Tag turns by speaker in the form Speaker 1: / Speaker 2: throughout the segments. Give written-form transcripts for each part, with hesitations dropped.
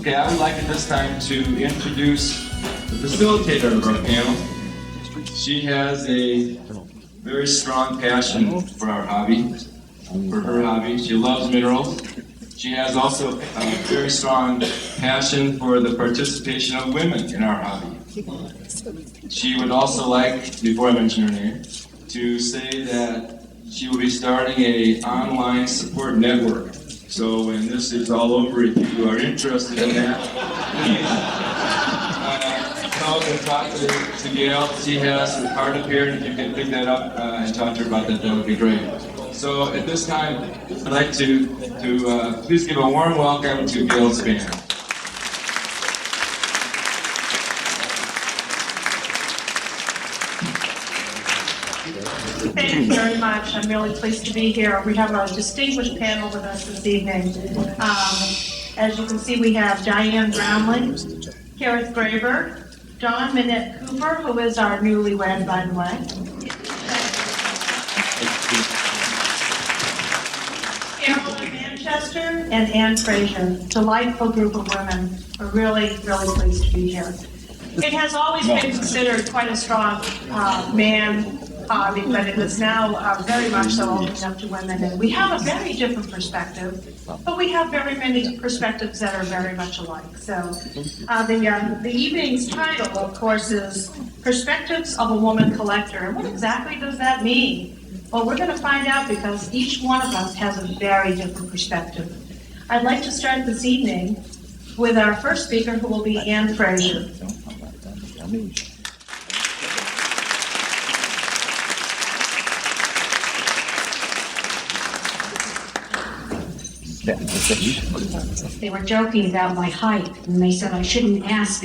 Speaker 1: Okay, I would like at this time to introduce the facilitator of our panel. She has a very strong passion for our hobby, for her hobby. She loves minerals. She has also a very strong passion for the participation of women in our hobby. She would also like, before I mention her name, to say that she will be starting an online support network. So when this is all over, if you are interested in that, please come and talk to Gail. She has her card up here, and if you can pick that up and talk to her about that, that would be great. So at this time, I'd like to please give a warm welcome to Gail Spann.
Speaker 2: Thank you very much. I'm really pleased to be here. We have a distinguished panel with us this evening. As you can see, we have Diane Brownlee, Kerith Graeber, Minette-Cooper, who is our newlywed, by the way. Carolyn Manchester and Frazier. Delightful group of women. We're really, really pleased to be here. It has always been considered quite a strong man hobby, but it is now very much so opening up to women. And we have a very different perspective, but we have very many perspectives that are very much alike. So the evening's title, of course, is Perspectives of a Woman Collector. And what exactly does that mean? Well, we're going to find out because each one of us has a very different perspective. I'd like to start this evening with our first speaker, who will be Anne Frazier.
Speaker 3: They were joking about my height, and they said I shouldn't ask,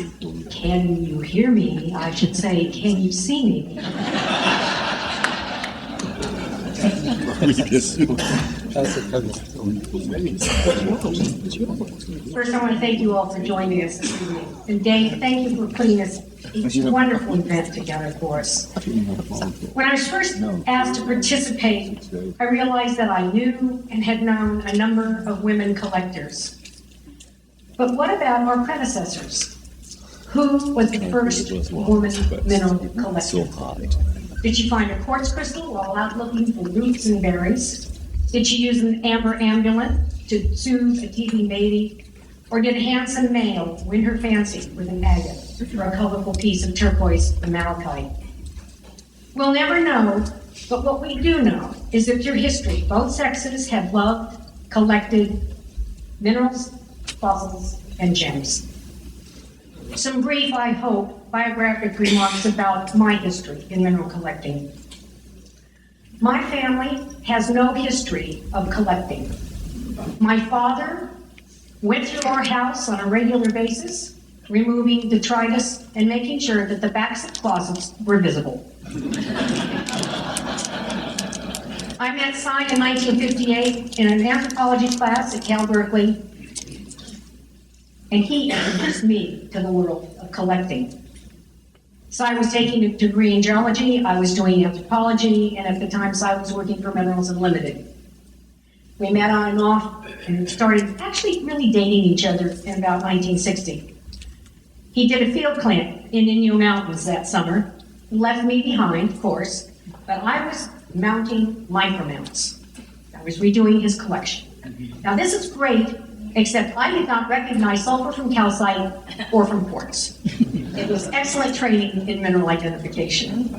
Speaker 3: can you hear me? I should say, can you see me? First, I want to thank you all for joining us this evening. And Dave, thank you for putting this wonderful event together for us. When I was first asked to participate, I realized that I knew and had known a number of women collectors. But what about our predecessors? Who was the first woman mineral collector? Did she find a quartz crystal while out looking for roots and berries? Did she use an amber amulet to soothe a teething baby? Or did a handsome male win her fancy with an agate or a colorful piece of turquoise or malachite? We'll never know, but what we do know is that through history, both sexes have loved, collected minerals, fossils, and gems. Some brief, I hope, biographic remarks about my history in mineral collecting. My family has no history of collecting. My father went through our house on a regular basis, removing detritus and making sure that the backs of closets were visible. I met Cy in 1958 in an anthropology class at Cal Berkeley, and he introduced me to the world of collecting. Cy was taking a degree in geology, I was doing anthropology, and at the time Cy was working for Minerals Unlimited. We met on and off and started actually really dating each other in about 1960. He did a field camp in Inyo Mountains that summer, left me behind, of course, but I was mounting micromounts. I was redoing his collection. Now this is great, except I did not recognize sulfur from calcite or from quartz. It was excellent training in mineral identification.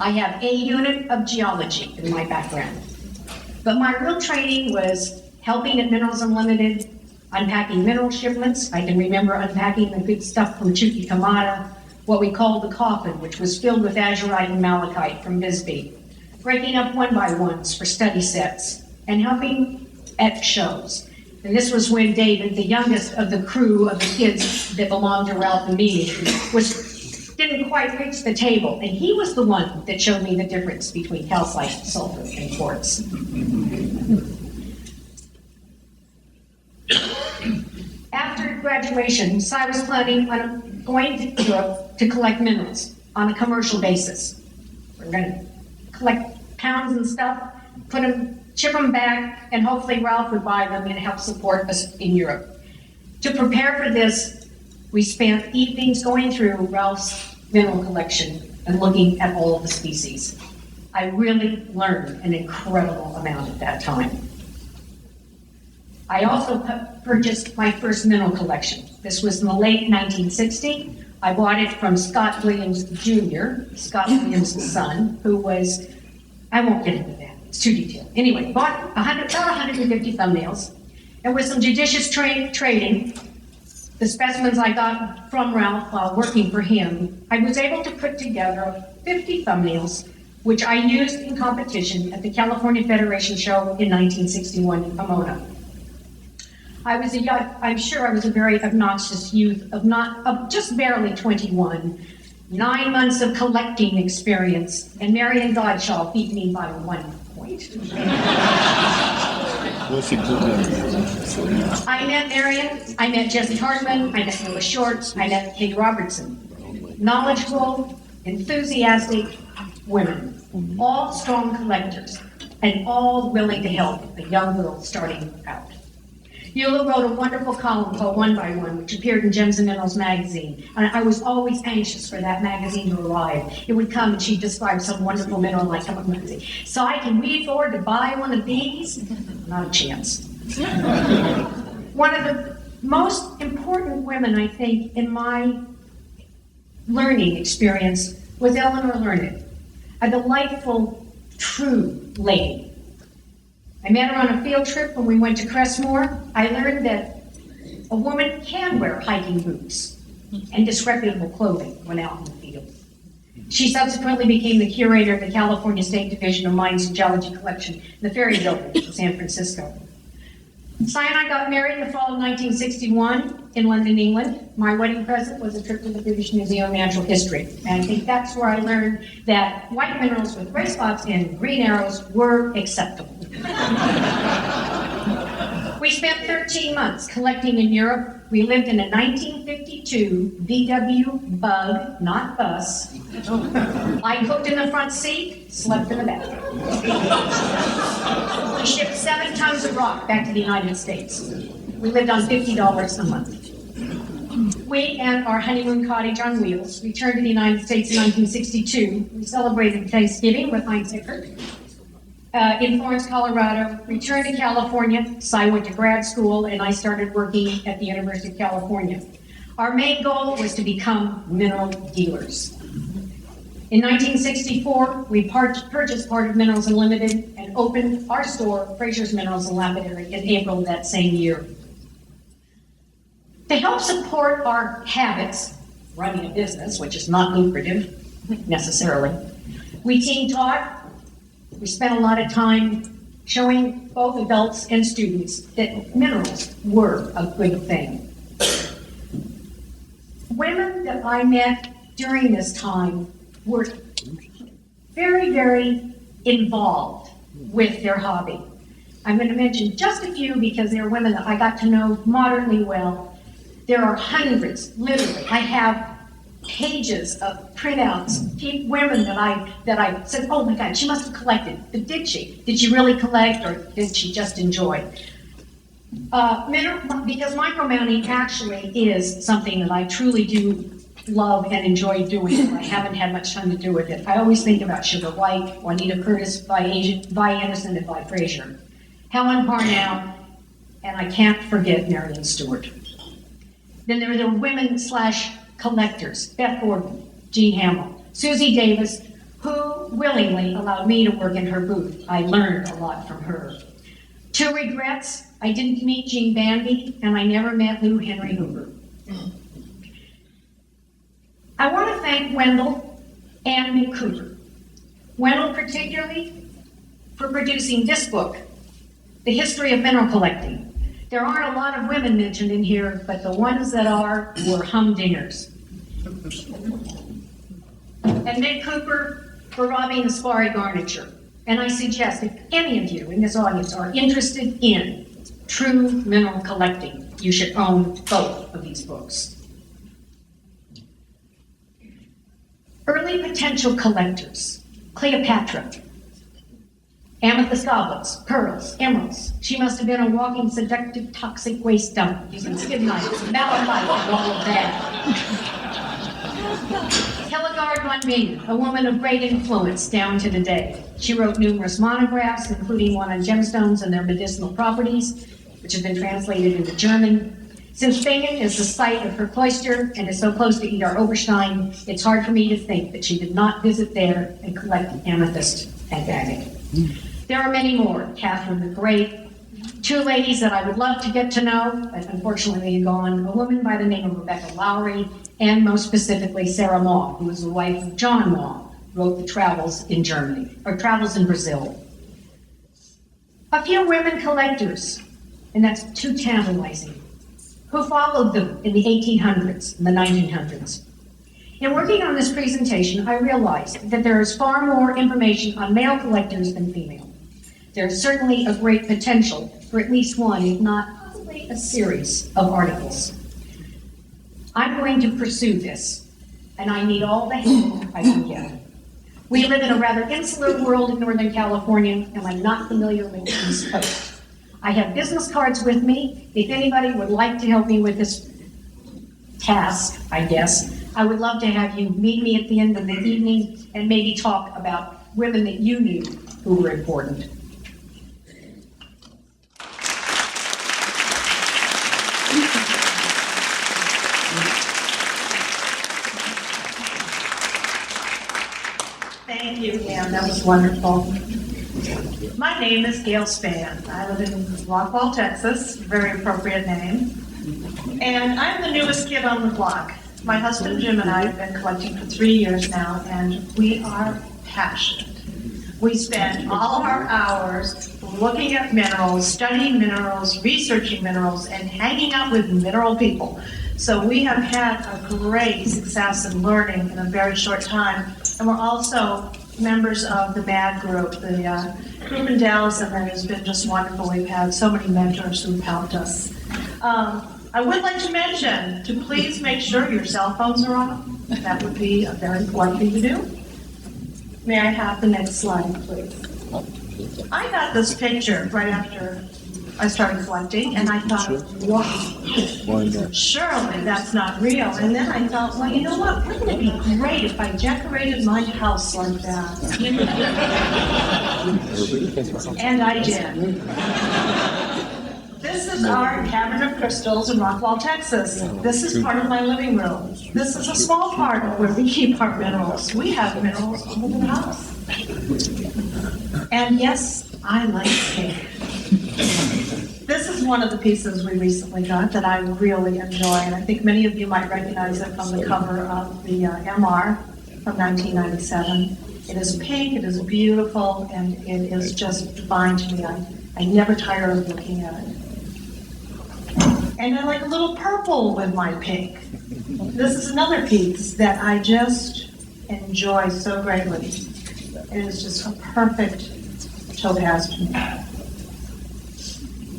Speaker 3: I have a unit of geology in my background, but my real training was helping at Minerals Unlimited, unpacking mineral shipments. I can remember unpacking the good stuff from Chuquicamata, what we called the coffin, which was filled with azurite and malachite from Bisbee, breaking up one by ones for study sets, and helping at shows. And this was when David, the youngest of the crew of the kids that belonged to Ralph and me, didn't quite reach the table. And he was the one that showed me the difference between calcite, sulfur, and quartz. After graduation, Cy was planning on going to Europe to collect minerals on a commercial basis. We're going to collect pounds and stuff, put them, ship them back, and hopefully Ralph would buy them and help support us in Europe. To prepare for this, we spent evenings going through Ralph's mineral collection and looking at all of the species. I really learned an incredible amount at that time. I also purchased my first mineral collection. This was in the late 1960s. I bought it from Scott Williams Jr., Scott Williams' son, who was, I won't get into that, it's too detailed. Anyway, bought about 150 thumbnails, and with some judicious trading, the specimens I got from Ralph while working for him, I was able to put together 50 thumbnails, which I used in competition at the California Federation Show in 1961 in Pomona. I'm sure I was a very obnoxious youth of just barely 21, 9 months of collecting experience, and Marion Godshaw beat me by 1 point. I met Marion, I met Jesse Hartman, I met Noah Shorts, I met Kate Robertson. Knowledgeable, enthusiastic women, all strong collectors, and all willing to help a young girl starting out. Eula wrote a wonderful column called One by One, which appeared in Gems and Minerals magazine. And I was always anxious for that magazine to arrive. It would come and she'd describe some wonderful mineral like come up and say, so I can read forward to buy one of these? Not a chance. One of the most important women, I think, in my learning experience was Eleanor Learned, a delightful, true lady. I met her on a field trip when we went to Crestmore. I learned that a woman can wear hiking boots and disreputable clothing when out in the field. She subsequently became the curator of the California State Division of Mines and Geology Collection in the Ferry Building in San Francisco. Si and I got married in the fall of 1961 in London, England. My wedding present was a trip to the British Museum of Natural History. And I think that's where I learned that white minerals with gray spots and green arrows were acceptable. We spent 13 months collecting in Europe. We lived in a 1952 VW Bug, not bus. I cooked in the front seat, slept in the back. We shipped 7 tons of rock back to the United States. We lived on $50 a month. We and our honeymoon cottage on wheels returned to the United States in 1962. We celebrated Thanksgiving with Heinz Hickert. In Florence, Colorado, returned to California, so I went to grad school and I started working at the University of California. Our main goal was to become mineral dealers. In 1964, we purchased part of Minerals Unlimited and opened our store, Frazier's Minerals and Lapidary, in April of that same year. To help support our habits, running a business, which is not lucrative necessarily, we team taught. We spent a lot of time showing both adults and students that minerals were a good thing. Women that I met during this time were very, very involved with their hobby. I'm going to mention just a few because they're women that I got to know moderately well. There are hundreds, literally. I have pages of printouts, women that I said, oh my God, she must have collected. But did she? Did she really collect or did she just enjoy? Because micromounting actually is something that I truly do love and enjoy doing. I haven't had much time to do with it. I always think about Sugar White, Juanita Curtis, Vi Anderson, and Vi Frazier, Helen Parnell, and I can't forget Marion Stewart. Then there are the women/collectors, Beth Gordon, Jean Hamill, Susie Davis, who willingly allowed me to work in her booth. I learned a lot from her. 2 regrets, I didn't meet Jean Bandy, and I never met Lou Henry Hoover. I want to thank Wendell and Minette-Cooper. Wendell particularly for producing this book, The History of Mineral Collecting. There aren't a lot of women mentioned in here, but the ones that are were humdingers. And Minette-Cooper for robbing the Sparry garniture. And I suggest if any of you in this audience are interested in true mineral collecting, you should own both of these books. Early potential collectors, Cleopatra. Amethyst goblets, pearls, emeralds. She must have been a walking seductive toxic waste dump using skidmites, malachite, and all of that. Hildegard von Bingen, a woman of great influence down to today. She wrote numerous monographs, including one on gemstones and their medicinal properties, which have been translated into German. Since Bingen is the site of her cloister and is so close to Idar Oberstein, it's hard for me to think that she did not visit there and collect the amethyst and agate. There are many more. Catherine the Great, two ladies that I would love to get to know, but unfortunately are gone, a woman by the name of Rebecca Lowry, and most specifically Sarah Maughan, who was the wife of John Maughan, wrote the Travels in Germany, or Travels in Brazil. A few women collectors, and that's too tantalizing, who followed them in the 1800s and the 1900s. In working on this presentation, I realized that there is far more information on male collectors than female. There's certainly a great potential for at least one, if not possibly a series of articles. I'm going to pursue this, and I need all the help I can get. We live in a rather insular world in Northern California, and I'm not familiar with the East Coast. I have business cards with me. If anybody would like to help me with this task, I guess, I would love to have you meet me at the end of the evening and maybe talk about women that you knew who were important.
Speaker 2: Thank you, Anne. That was wonderful. My name is Gail Spann. I live in Rockwall, Texas, very appropriate name. And I'm the newest kid on the block. My husband Jim and I have been collecting for 3 years now, and we are passionate. We spend all of our hours looking at minerals, studying minerals, researching minerals, and hanging out with mineral people. So we have had a great success in learning in a very short time. And we're also members of the MAD group, the group in Dallas, and that has been just wonderful. We've had so many mentors who've helped us. I would like to mention to please make sure your cell phones are off. That would be a very important thing to do. May I have the next slide, please? I got this picture right after I started collecting, and I thought, wow, surely that's not real. And then I thought, well, you know what? Wouldn't it be great if I decorated my house like that? And I did. This is our cabinet of crystals in Rockwall, Texas. This is part of my living room. This is a small part of where we keep our minerals. We have minerals all over the house. And yes, I like pink. This is one of the pieces we recently got that I really enjoy, and I think many of you might recognize it from the cover of the MR from 1997. It is pink, it is beautiful, and it is just divine to me. I never tire of looking at it. And I like a little purple with my pink. This is another piece that I just enjoy so greatly. It is just a perfect topaz to me.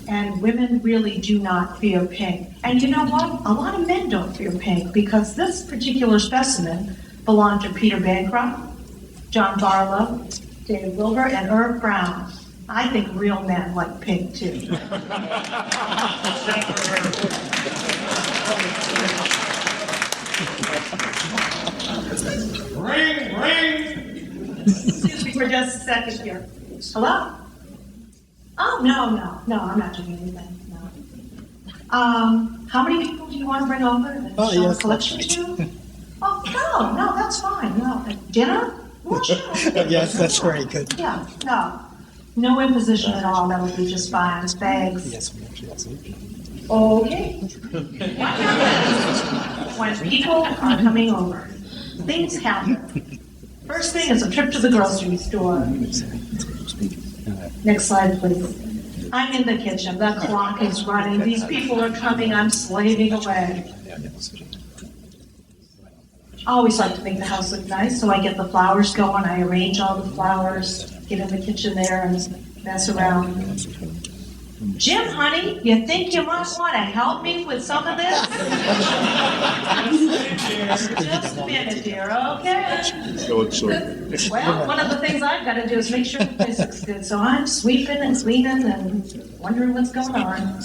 Speaker 2: And women really do not fear pink. And you know what? A lot of men don't fear pink because this particular specimen belonged to Peter Bancroft, John Barlow, David Wilbur, and Irv Brown. I think real men like pink too.
Speaker 1: Ring, ring!
Speaker 2: Excuse me for just a second here. Hello? Oh, no, I'm not doing anything, no. How many people do you want to bring over and show the collection to? Oh, no, that's fine, no. Dinner? Well, sure.
Speaker 4: Yes, that's very good.
Speaker 2: Yeah, no imposition at all, that'll be just fine, thanks.
Speaker 4: Yes, absolutely.
Speaker 2: Okay. What happens when people are coming over? Things happen. First thing is a trip to the grocery store. Next slide, please. I'm in the kitchen. The clock is running. These people are coming. I'm slaving away. I always like to make the house look nice, so I get the flowers going. I arrange all the flowers, get in the kitchen there and mess around. Jim, honey, you think you might want to help me with some of this? Just a minute, dear, okay? Well, one of the things I've got to do is make sure the place looks good. So I'm sweeping and cleaning and wondering what's going on.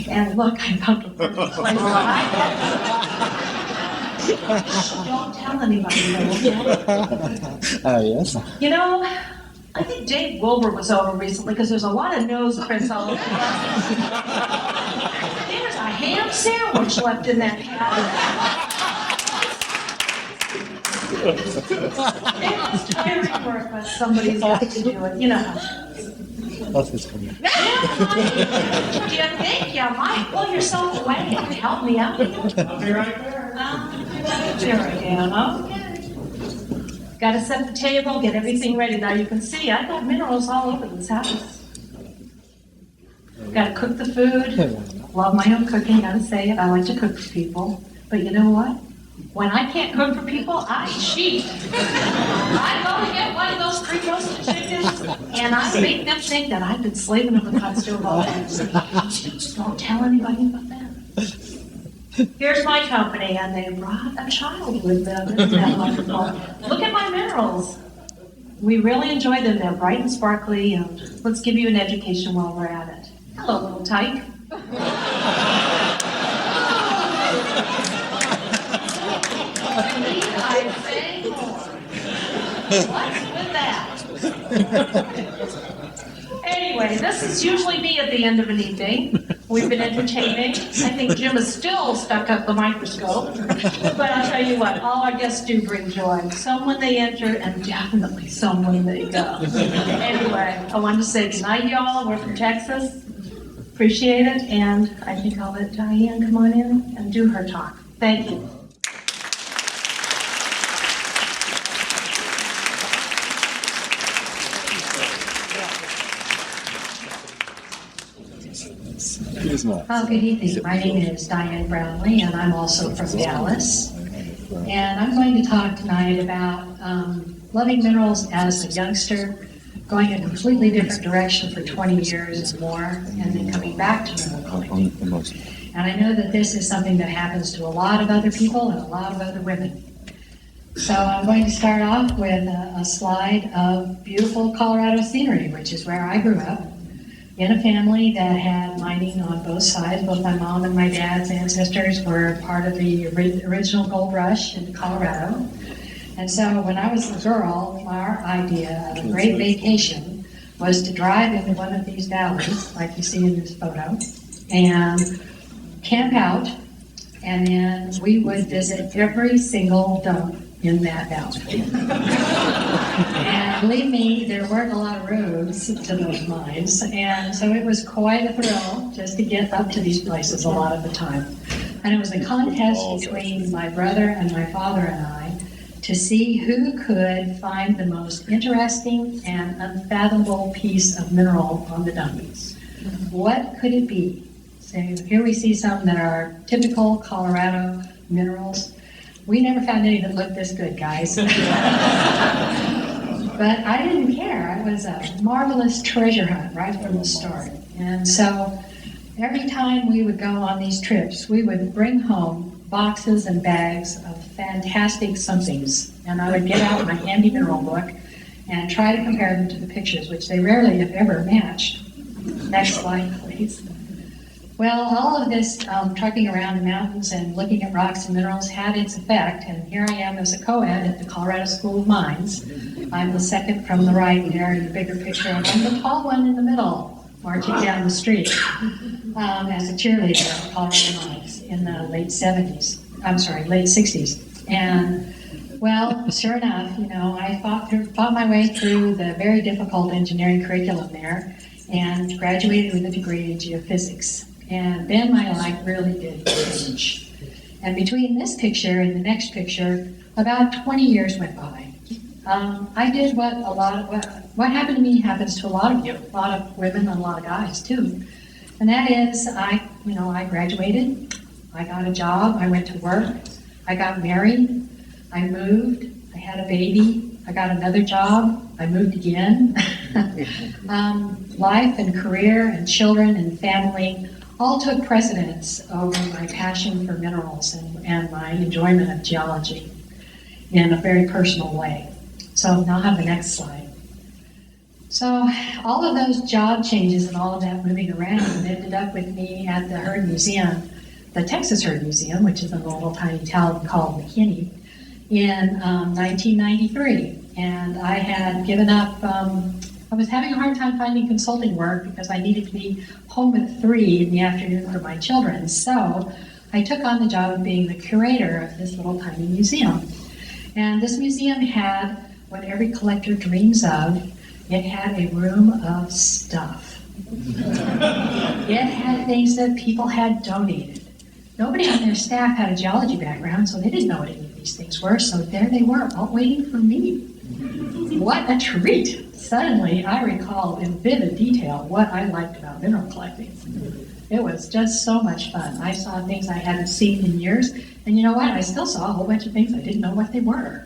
Speaker 2: And look, I found the perfect place. Don't tell anybody, though.
Speaker 4: Yes.
Speaker 2: You know, I think Dave Wilbur was over recently because there's a lot of nose prints all over the place. There's a ham sandwich left in that cabinet. It was tiring work, but somebody's got to do it, you know.
Speaker 4: That's his coming.
Speaker 2: Do you think you might pull yourself away and help me out? I'll be right there. There again, okay. Got to set the table, get everything ready. Now you can see I got minerals all over this house. Got to cook the food. Love my own cooking, gotta say it. I like to cook for people. But you know what? When I can't cook for people, I cheat. I go to get one of those pre-roasted chickens, and I make them think that I've been slaving over the hot stove all day. Don't tell anybody about that. Here's my company, and they brought a child with them. Isn't that wonderful? Look at my minerals. We really enjoy them. They're bright and sparkly, and let's give you an education while we're at it. Hello, little tyke. Need I say more? What's with that? Anyway, this is usually me at the end of an evening. We've been entertaining. I think Jim is still stuck up the microscope. But I'll tell you what, all our guests do bring joy. Some when they enter, and definitely some when they go. Anyway, I wanted to say goodnight, y'all. We're from Texas. Appreciate it. And I think I'll let Diane come on in and do her talk. Thank you.
Speaker 3: Good evening. My name is Diane Brownlee, and I'm also from Dallas. And I'm going to talk tonight about loving minerals as a youngster, going a completely different direction for 20 years and more, and then coming back to mineral cooking. And I know that this is something that happens to a lot of other people and a lot of other women. So I'm going to start off with a slide of beautiful Colorado scenery, which is where I grew up, in a family that had mining on both sides. Both my mom and my dad's ancestors were part of the original gold rush in Colorado. And so when I was a girl, our idea of a great vacation was to drive into one of these valleys, like you see in this photo, and camp out, and then we would visit every single dump in that valley. And believe me, there weren't a lot of roads to those mines, and so it was quite a thrill just to get up to these places a lot of the time. And it was a contest between my brother and my father and I to see who could find the most interesting and unfathomable piece of mineral on the dumps. What could it be? So here we see some that are typical Colorado minerals. We never found any that looked this good, guys. But I didn't care. It was a marvelous treasure hunt right from the start. And so every time we would go on these trips, we would bring home boxes and bags of fantastic somethings. And I would get out my handy mineral book and try to compare them to the pictures, which they rarely, if ever, matched. Next slide, please. Well, all of this trucking around the mountains and looking at rocks and minerals had its effect, and here I am as a co-ed at the Colorado School of Mines. I'm the second from the right there in the bigger picture, and I'm the tall one in the middle, marching down the street as a cheerleader at Colorado Mines in the late 60s. And, well, sure enough, you know, I fought my way through the very difficult engineering curriculum there and graduated with a degree in geophysics. And then my life really did change. And between this picture and the next picture, about 20 years went by. I did what happened to me happens to a lot of you, a lot of women and a lot of guys too. And that is, I graduated, I got a job, I went to work, I got married, I moved, I had a baby, I got another job, I moved again. Life and career and children and family all took precedence over my passion for minerals and my enjoyment of geology in a very personal way. So now I'll have the next slide. So all of those job changes and all of that moving around ended up with me at the Herd Museum, the Texas Herd Museum, which is in a little tiny town called McKinney, in 1993. And I had given up, I was having a hard time finding consulting work because I needed to be home at 3 in the afternoon for my children. So I took on the job of being the curator of this little tiny museum. And this museum had what every collector dreams of. It had a room of stuff. It had things that people had donated. Nobody on their staff had a geology background, so they didn't know what any of these things were. So there they were, all waiting for me. What a treat. Suddenly, I recall in vivid detail what I liked about mineral collecting. It was just so much fun. I saw things I hadn't seen in years, and you know what? I still saw a whole bunch of things I didn't know what they were.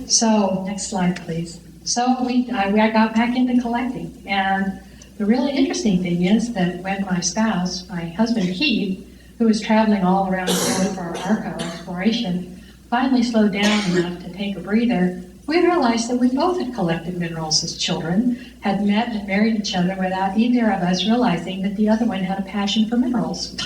Speaker 3: So, next slide, please. So I got back into collecting, and the really interesting thing is that when my spouse, my husband Keith, who was traveling all around the world for our archival exploration, finally slowed down enough to take a breather, we realized that we both had collected minerals as children, had met and married each other without either of us realizing that the other one had a passion for minerals.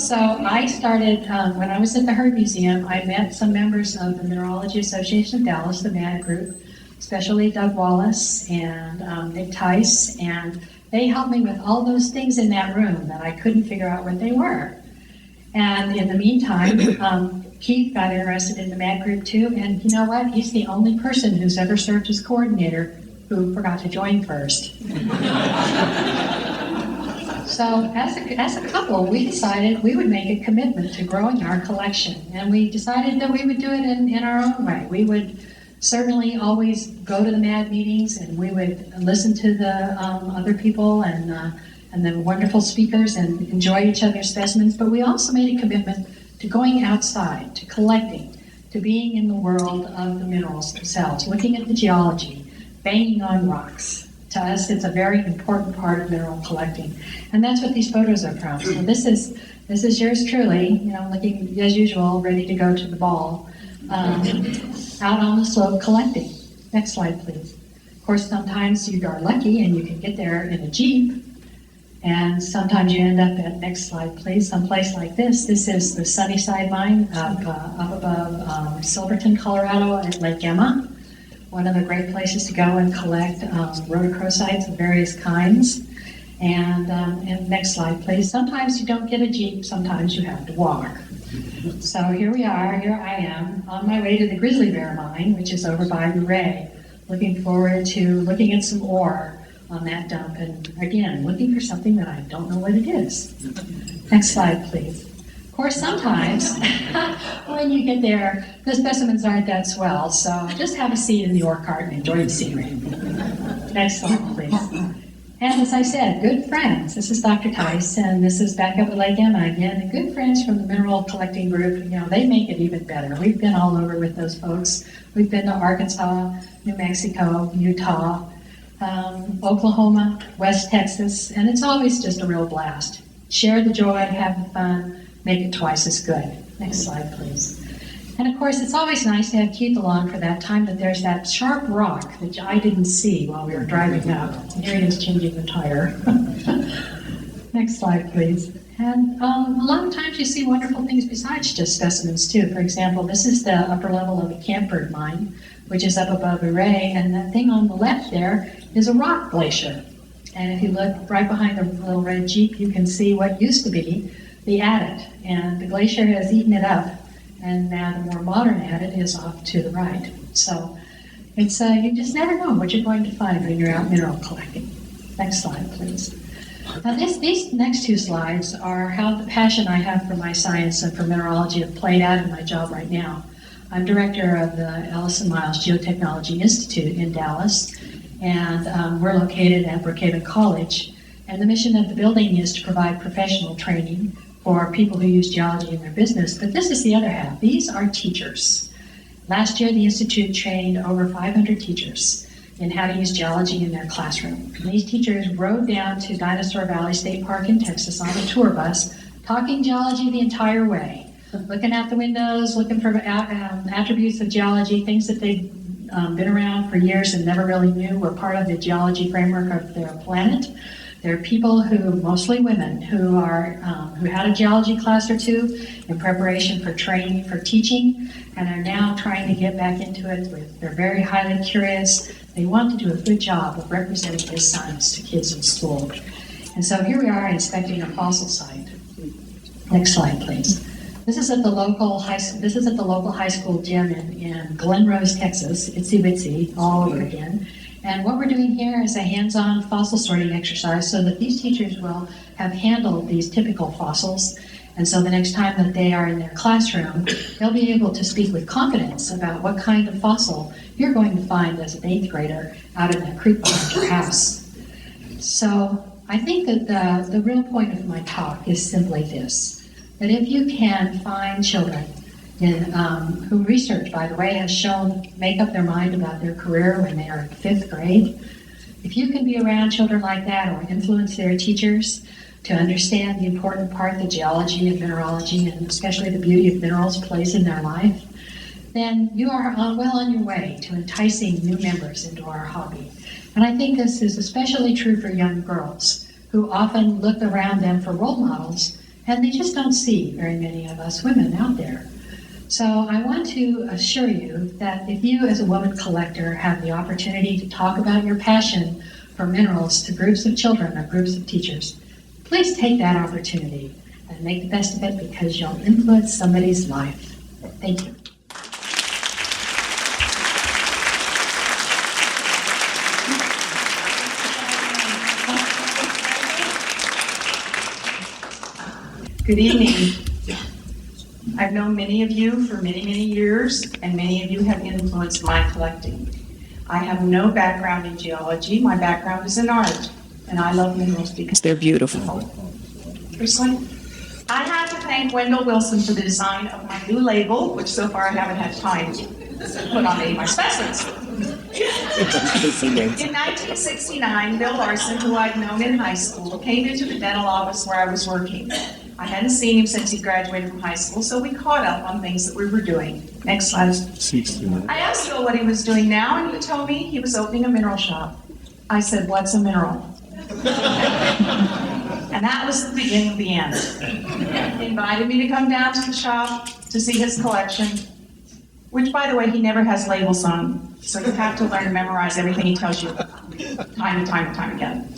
Speaker 3: So I started, when I was at the Herd Museum, I met some members of the Mineralogy Association of Dallas, the MAD group, especially Doug Wallace and Nick Tice, and they helped me with all those things in that room that I couldn't figure out what they were. And in the meantime, Keith got interested in the MAD group too, and you know what? He's the only person who's ever served as coordinator who forgot to join first. So as a couple, we decided we would make a commitment to growing our collection, and we decided that we would do it in our own way. We would certainly always go to the MAD meetings, and we would listen to the other people and the wonderful speakers and enjoy each other's specimens, but we also made a commitment to going outside, to collecting, to being in the world of the minerals themselves, looking at the geology, banging on rocks. To us, it's a very important part of mineral collecting, and that's what these photos are from. So this is yours truly, you know, looking as usual, ready to go to the ball, out on the slope collecting. Next slide, please. Of course, sometimes you are lucky and you can get there in a Jeep, and sometimes you end up at, next slide, please, someplace like this. This is the Sunnyside Mine up above Silverton, Colorado at Lake Emma. One of the great places to go and collect rhodochrosites of various kinds. And next slide, please. Sometimes you don't get a Jeep, sometimes you have to walk. So here we are, here I am, on my way to the Grizzly Bear Mine, which is over by Luray, looking forward to looking at some ore on that dump, and again, looking for something that I don't know what it is. Next slide, please. Of course, sometimes when you get there, the specimens aren't that swell, so just have a seat in the ore cart and enjoy the scenery. Next slide, please. And as I said, good friends. This is Dr. Tice, and this is back up at Lake Emma again. And good friends from the mineral collecting group, you know, they make it even better. We've been all over with those folks. We've been to Arkansas, New Mexico, Utah, Oklahoma, West Texas, and it's always just a real blast. Share the joy, have the fun, make it twice as good. Next slide, please. And of course, it's always nice to have Keith along for that time that there's that sharp rock that I didn't see while we were driving up. And here he is changing the tire. Next slide, please. And a lot of times you see wonderful things besides just specimens too. For example, this is the upper level of the Camford mine, which is up above Array, and that thing on the left there is a rock glacier. And if you look right behind the little red Jeep, you can see what used to be the adit. And the glacier has eaten it up, and now the more modern adit is off to the right. So it's you just never know what you're going to find when you're out mineral collecting. Next slide, please. Now these next two slides are how the passion I have for my science and for mineralogy have played out in my job right now. I'm director of the Ellison Miles Geotechnology Institute in Dallas, and we're located at Brookhaven College. And the mission of the building is to provide professional training for people who use geology in their business. But this is the other half. These are teachers. Last year, the Institute trained over 500 teachers. in how to use geology in their classroom. And these teachers rode down to Dinosaur Valley State Park in Texas on a tour bus, talking geology the entire way, looking out the windows, looking for attributes of geology, things that they've been around for years and never really knew were part of the geology framework of their planet. There are people who, mostly women, who had a geology class or two in preparation for training for teaching and are now trying to get back into it. They're very highly curious. They want to do a good job of representing this science to kids in school. And so here we are inspecting a fossil site. Next slide, please. This is at the local high school gym in Glen Rose, Texas. Itsy bitsy, all over again. And what we're doing here is a hands-on fossil sorting exercise so that these teachers will have handled these typical fossils. And so the next time that they are in their classroom, they'll be able to speak with confidence about what kind of fossil you're going to find as an 8th grader out in that creek behind your house. So I think that the real point of my talk is simply this, that if you can find children who research, by the way, has shown make up their mind about their career when they are in 5th grade. If you can be around children like that or influence their teachers to understand the important part that geology and mineralogy, and especially the beauty of minerals, plays in their life, then you are well on your way to enticing new members into our hobby. And I think this is especially true for young girls who often look around them for role models, and they just don't see very many of us women out there. So I want to assure you that if you as a woman collector have the opportunity to talk about your passion for minerals to groups of children or groups of teachers, please take that opportunity and make the best of it because you'll influence somebody's life. Thank you.
Speaker 5: Good evening. I've known many of you for many, many years, and many of you have influenced my collecting. I have no background in geology. My background is in art, and I love minerals because they're beautiful. Personally, I have to thank Wendell Wilson for the design of my new label, which so far I haven't had time to put on any of my specimens. In 1969, Bill Larson, who I'd known in high school, came into the dental office where I was working. I hadn't seen him since he graduated from high school, so we caught up on things that we were doing. Next slide. I asked Bill what he was doing now, and he told me he was opening a mineral shop. I said, "What's a mineral?" And that was the beginning of the end. He invited me to come down to the shop to see his collection, which, by the way, he never has labels on, so you have to learn to memorize everything he tells you time and time and time again.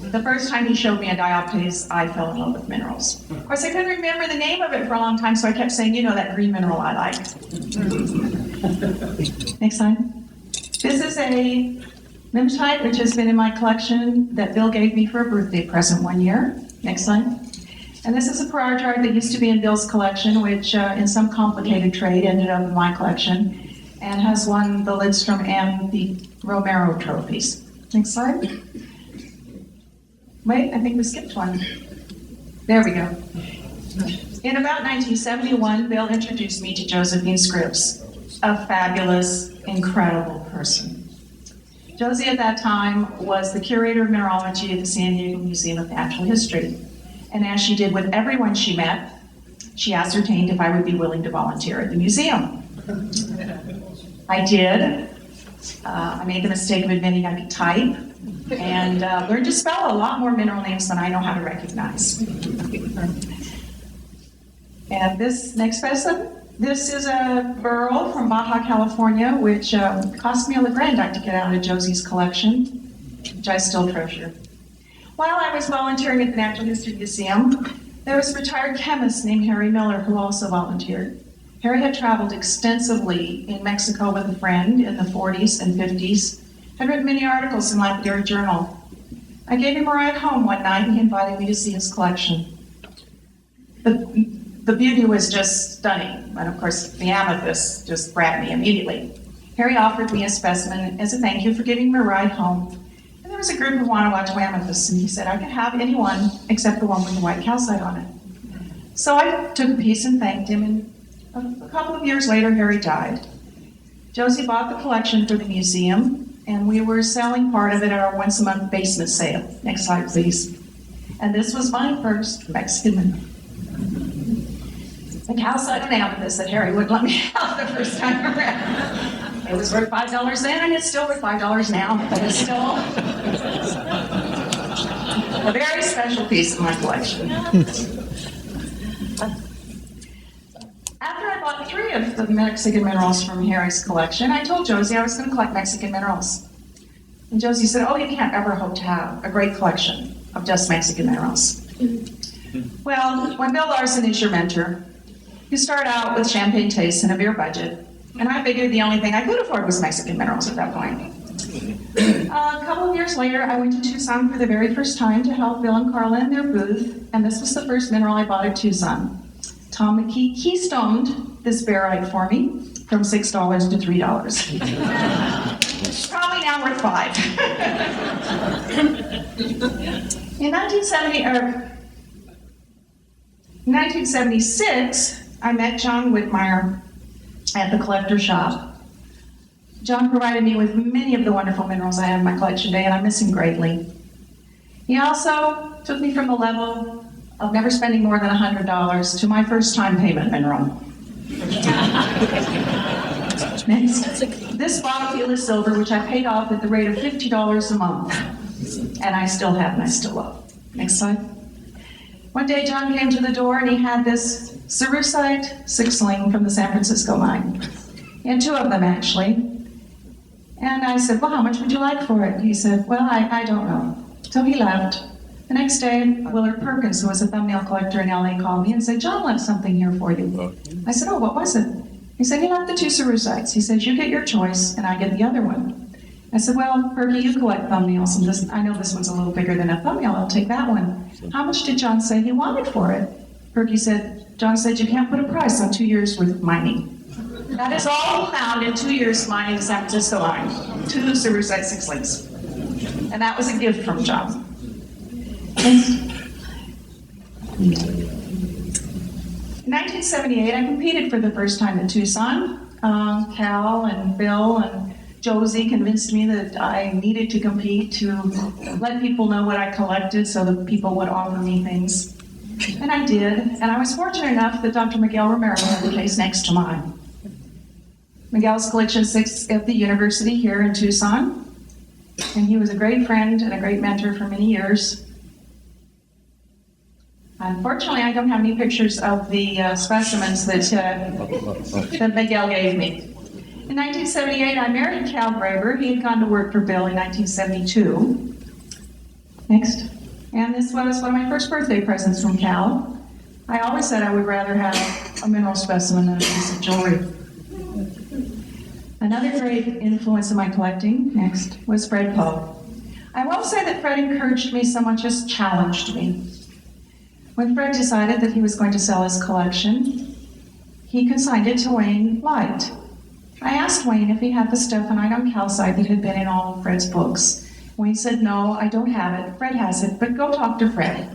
Speaker 5: The first time he showed me a dioptase, I fell in love with minerals. Of course, I couldn't remember the name of it for a long time, so I kept saying, that green mineral I like. Next slide. This is a mimetite, which has been in my collection that Bill gave me for a birthday present one year. Next slide. And this is a pyrargite that used to be in Bill's collection, which in some complicated trade ended up in my collection, and has won the Lidstrom and the Romero trophies. Next slide. Wait, I think we skipped one. There we go. In about 1971, Bill introduced me to Josephine Scripps, a fabulous, incredible person. Josie at that time was the curator of mineralogy at the San Diego Museum of Natural History. And as she did with everyone she met, she ascertained if I would be willing to volunteer at the museum. I did. I made the mistake of admitting I could type, and learned to spell a lot more mineral names than I know how to recognize. And this next specimen, this is a burl from Baja California, which cost me a LeGrand to get out of Josie's collection, which I still treasure. While I was volunteering at the Natural History Museum, there was a retired chemist named Harry Miller who also volunteered. Harry had traveled extensively in Mexico with a friend in the 40s and 50s, had written many articles in Lapidary Journal. I gave him a ride home one night and he invited me to see his collection. The beauty was just stunning, and of course the amethyst just grabbed me immediately. Harry offered me a specimen as a thank you for giving me a ride home. And there was a group of Guanajuato amethysts, and he said I could have any one except the one with the white calcite on it. So I took a piece and thanked him, and a couple of years later, Harry died. Josie bought the collection for the museum, and we were selling part of it at our once-a-month basement sale. Next slide, please. And this was my first Mexican mineral. The cow side an amethyst that Harry wouldn't let me have the first time around. It was worth $5 then, and it's still worth $5 now, but it's still a very special piece of my collection. After I bought 3 of the Mexican minerals from Harry's collection, I told Josie I was going to collect Mexican minerals. And Josie said, "Oh, you can't ever hope to have a great collection of just Mexican minerals." Well, when Bill Larson is your mentor, you start out with champagne tastes and a beer budget, and I figured the only thing I could afford was Mexican minerals at that point. A couple of years later, I went to Tucson for the very first time to help Bill and Carla in their booth, and this was the first mineral I bought at Tucson. Tom McKee keystoned this barite for me from $6 to $3. Probably now worth $5. In 1976, I met John Whitmire at the collector shop. John provided me with many of the wonderful minerals I have in my collection today, and I miss him greatly. He also took me from the level of never spending more than $100 to my first time payment mineral. Next, this bottle field is silver, which I paid off at the rate of $50 a month, and I still have and I still love. Next slide. One day John came to the door and he had this cerussite sixling from the San Francisco mine, and 2 of them actually. And I said, "Well, how much would you like for it?" He said, "Well, I don't know." So he left. The next day, Willard Perkins, who was a thumbnail collector in LA, called me and said, "John left something here for you." I said, "Oh, what was it?" He said, "He left the 2 cerussites." He says, "You get your choice and I get the other one." I said, "Well, Perky, you collect thumbnails, and I know this one's a little bigger than a thumbnail. I'll take that one." How much did John say he wanted for it? Perky said, "John said you can't put a price on 2 years worth of mining." That is all he found in 2 years mining the San Francisco mine. 2 cerussite sixlings. And that was a gift from John. In 1978, I competed for the first time at Tucson. Cal and Bill and Josie convinced me that I needed to compete to let people know what I collected so that people would offer me things. And I did, and I was fortunate enough that Dr. Miguel Romero had the place next to mine. Miguel's collection sits at the university here in Tucson, and he was a great friend and a great mentor for many years. Unfortunately, I don't have any pictures of the specimens that Miguel gave me. In 1978, I married Kerith Graeber. He had gone to work for Bill in 1972. Next. And this was one of my first birthday presents from Cal. I always said I would rather have a mineral specimen than a piece of jewelry. Another great influence in my collecting, next, was Fred Poe. I won't say that Fred encouraged me so much as challenged me. When Fred decided that he was going to sell his collection, he consigned it to Wayne Light. I asked Wayne if he had the stephanite on calcite that had been in all of Fred's books. Wayne said, "No, I don't have it. Fred has it, but go talk to Fred."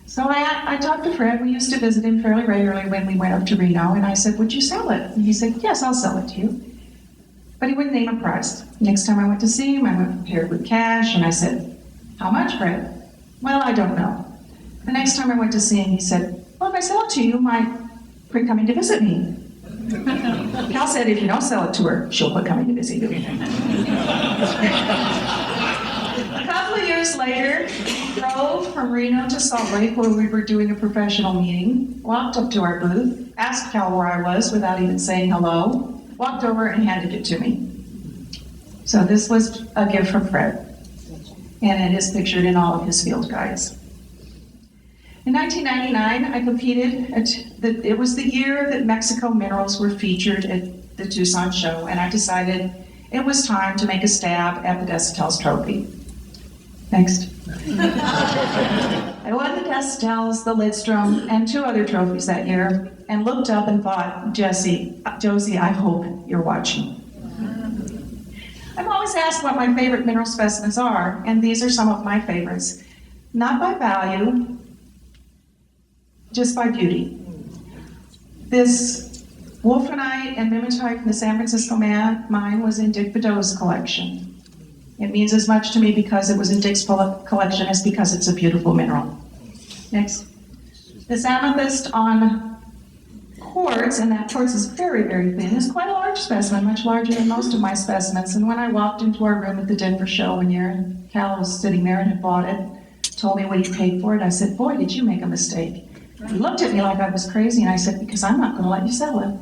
Speaker 5: So I talked to Fred. We used to visit him fairly regularly when we went up to Reno, and I said, "Would you sell it?" And he said, "Yes, I'll sell it to you." But he wouldn't name a price. Next time I went to see him, I went prepared with cash, and I said, "How much, Fred?" "Well, I don't know." The next time I went to see him, he said, "Well, if I sell it to you, you might quit coming to visit me." Cal said, "If you don't sell it to her, she'll quit coming to visit you." A couple of years later, we drove from Reno to Salt Lake where we were doing a professional meeting, walked up to our booth, asked Cal where I was without even saying hello, walked over and handed it to me. So this was a gift from Fred, and it is pictured in all of his field guides. In 1999, I competed it was the year that Mexico minerals were featured at the Tucson show, and I decided it was time to make a stab at the Desautel's trophy. Next. I won the Desautel's, the Lidstrom, and 2 other trophies that year, and looked up and thought, Josie, I hope you're watching. I'm always asked what my favorite mineral specimens are, and these are some of my favorites. Not by value, just by beauty. This wolfenite and mimetite from the San Francisco mine was in Dick Bedeau's collection. It means as much to me because it was in Dick's collection as because it's a beautiful mineral. Next. This amethyst on quartz, and that quartz is very, very thin, is quite a large specimen, much larger than most of my specimens. And when I walked into our room at the Denver show one year, and Cal was sitting there and had bought it, told me what he paid for it, I said, boy, did you make a mistake. He looked at me like I was crazy, and I said, because I'm not going to let you sell it.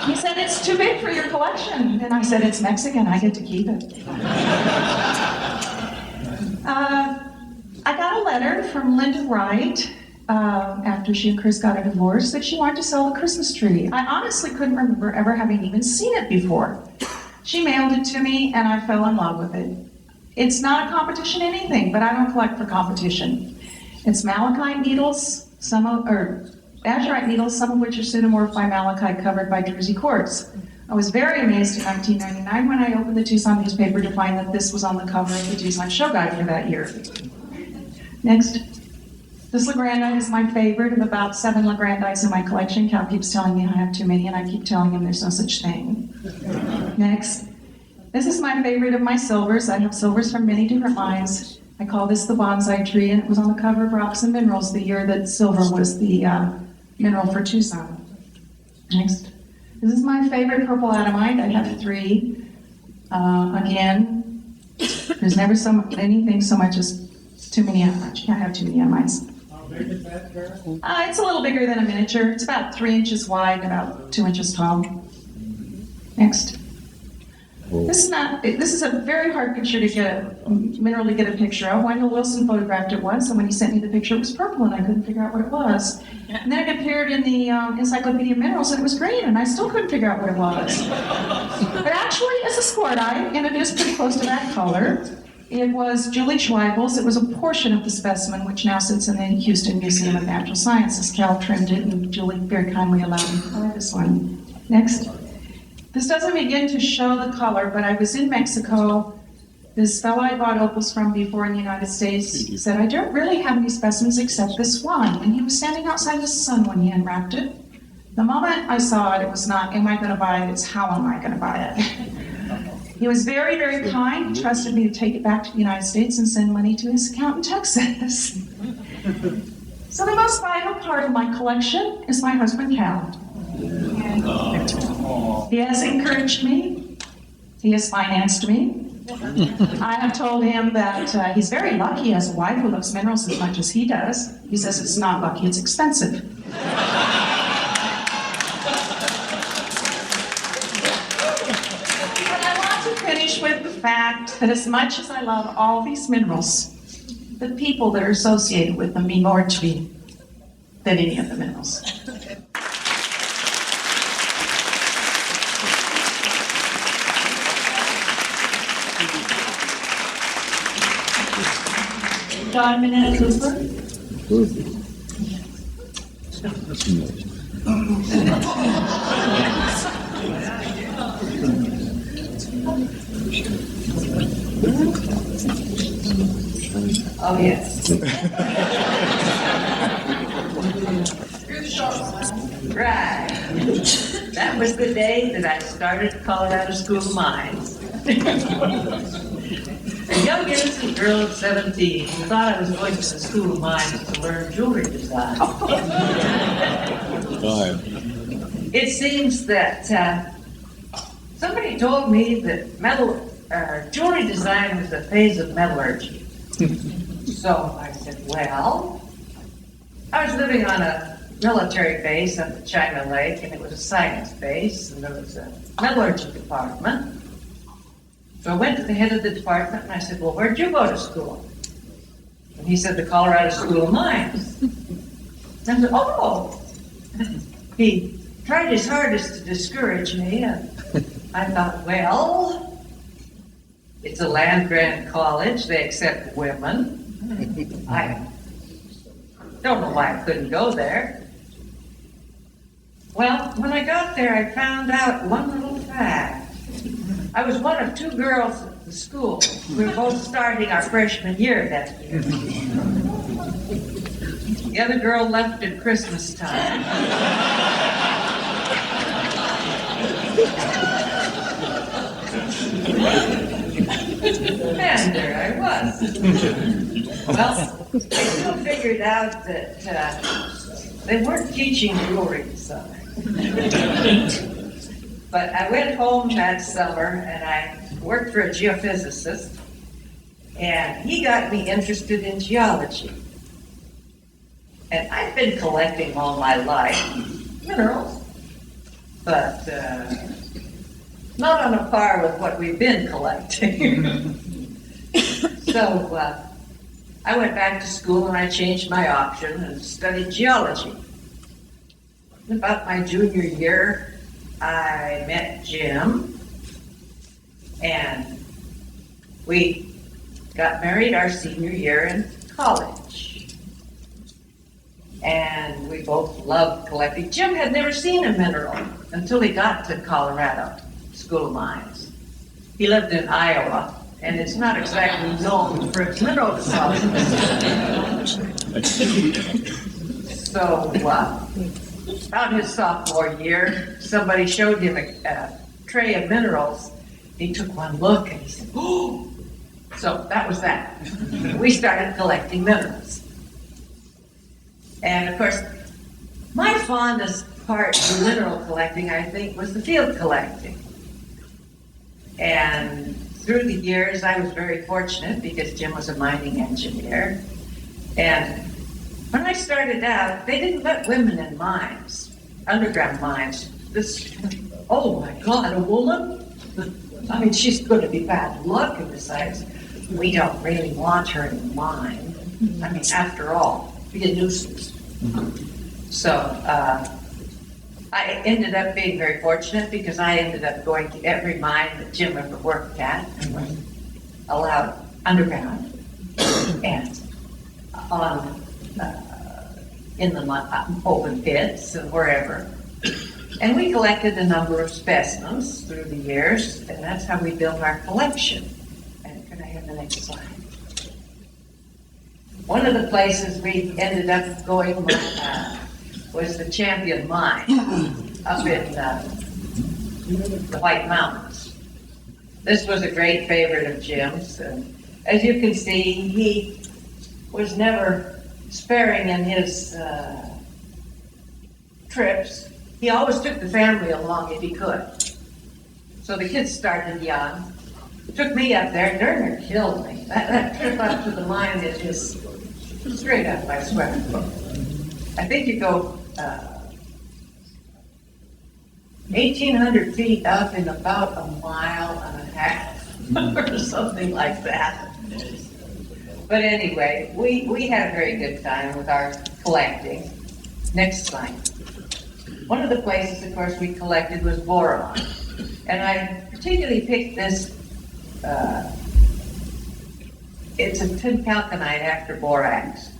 Speaker 5: He said, it's too big for your collection. And I said, it's Mexican, I get to keep it. I got a letter from Linda Wright after she and Chris got a divorce that she wanted to sell a Christmas tree. I honestly couldn't remember ever having even seen it before. She mailed it to me, and I fell in love with it. It's not a competition anything, but I don't collect for competition. It's malachite needles, azurite needles, some of which are pseudomorph by malachite covered by druzy quartz. I was very amazed in 1999 when I opened the Tucson newspaper to find that this was on the cover of the Tucson show guide for that year. Next. This Legrandite is my favorite of about 7 Legrandites in my collection. Cal keeps telling me I have too many, and I keep telling him there's no such thing. Next. This is my favorite of my silvers. I have silvers from many different mines. I call this the bonsai tree, and it was on the cover of Rocks and Minerals the year that silver was the mineral for Tucson. Next. This is my favorite purple adamite. I have 3. Again, there's never anything so much as too many adamites. You can't have too many adamites.
Speaker 4: How big is that, Kerith?
Speaker 5: It's a little bigger than a miniature. It's about 3 inches wide and about 2 inches tall. Next. This is a very hard picture to get mineral to get a picture of. Wendell Wilson photographed it once, and when he sent me the picture, it was purple, and I couldn't figure out what it was. And then it appeared in the Encyclopedia of Minerals, and it was green, and I still couldn't figure out what it was. But actually, it's a squartite, and it is pretty close to that color. It was Julie Schweibel's. It was a portion of the specimen, which now sits in the Houston Museum of Natural Sciences. Cal trimmed it, and Julie very kindly allowed me to color this one. Next. This doesn't begin to show the color, but I was in Mexico. This fellow I bought opals from before in the United States said, I don't really have any specimens except this one. And he was standing outside the sun when he unwrapped it. The moment I saw it, it was not, am I going to buy it? It's how am I going to buy it? He was very, very kind. He trusted me to take it back to the United States and send money to his account in Texas. So the most vital part of my collection is my husband, Cal. He has encouraged me. He has financed me. I have told him that he's very lucky he has a wife who loves minerals as much as he does. He says it's not lucky, it's expensive. But I want to finish with the fact that as much as I love all these minerals, the people that are associated with them mean more to me than any of the minerals. Don Minette-Cooper. Oh, yes. Right. That was the day that I started Colorado School of Mines. A young innocent girl of 17 who thought I was going to the School of Mines to learn jewelry design. It seems that somebody told me that jewelry design was a phase of metallurgy. So I said, well, I was living on a military base up at China Lake, and it was a science base, and there was a metallurgy department. So I went to the head of the department, and I said, well, where'd you go to school? And he said, the Colorado School of Mines. And I said, oh. He tried his hardest to discourage me, and I thought, well, it's a land-grant college. They accept women. I don't know why I couldn't go there. Well, when I got there, I found out one little fact. I was one of 2 girls at the school. We were both starting our freshman year that year. The other girl left at Christmas time.
Speaker 4: And there I was. Well, I still figured out that they weren't teaching jewelry design. But I went home that summer and I worked for a geophysicist, and he got me interested in geology. And I've been collecting all my life, minerals, but not on a par with what we've been collecting. So I went back to school and I changed my option and studied geology. About my junior year, I met Jim, and we got married our senior year in college. And we both loved collecting. Jim had never seen a mineral until he got to Colorado School of Mines. He lived in Iowa, and it's not exactly known for its mineral deposits. So, about his sophomore year, somebody showed him a tray of minerals. He took one look and he said, "Oh!" So that was that. We started collecting minerals. And of course, my fondest part of mineral collecting, I think, was the field collecting. And through the years, I was very fortunate because Jim was a mining engineer. And when I started out, they didn't let women in mines, underground mines. Oh my God, a woman? I mean, she's going to be bad luck, and besides, we don't really want her in the mine. I mean, after all, be a nuisance. So I ended up being very fortunate because I ended up going to every mine that Jim ever worked at and was allowed underground and on in the open pits and wherever. And we collected a number of specimens through the years, and that's how we built our collection. And can I have the next slide? One of the places we ended up going was the Champion Mine up in the White Mountains. This was a great favorite of Jim's, and as you can see, he was never sparing in his trips. He always took the family along if he could. So the kids started young. Took me up there, and darn near killed me. That trip up to the mine is just straight up, I swear. I think you go 1,800 feet up in about a mile and a half or something like that. But anyway, we had a very good time with our collecting. Next slide. One of the places, of course, we collected was boron. And I particularly picked this, it's a tin chalconite after borax.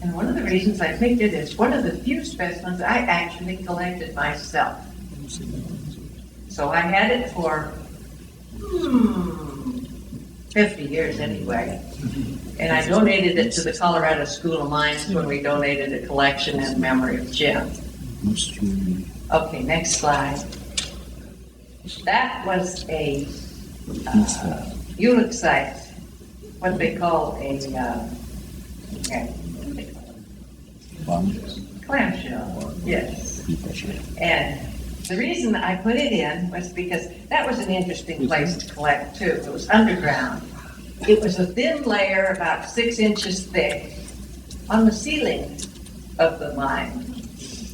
Speaker 4: And one of the reasons I picked it is one of the few specimens I actually collected myself. So I had it for 50 years anyway. And I donated it to the Colorado School of Mines when we donated a collection in memory of Jim. Okay, next slide. That was a ulexite, what they call a clamshell, yes. And the reason I put it in was because that was an interesting place to collect too. It was underground. It was a thin layer about 6 inches thick on the ceiling of the mine.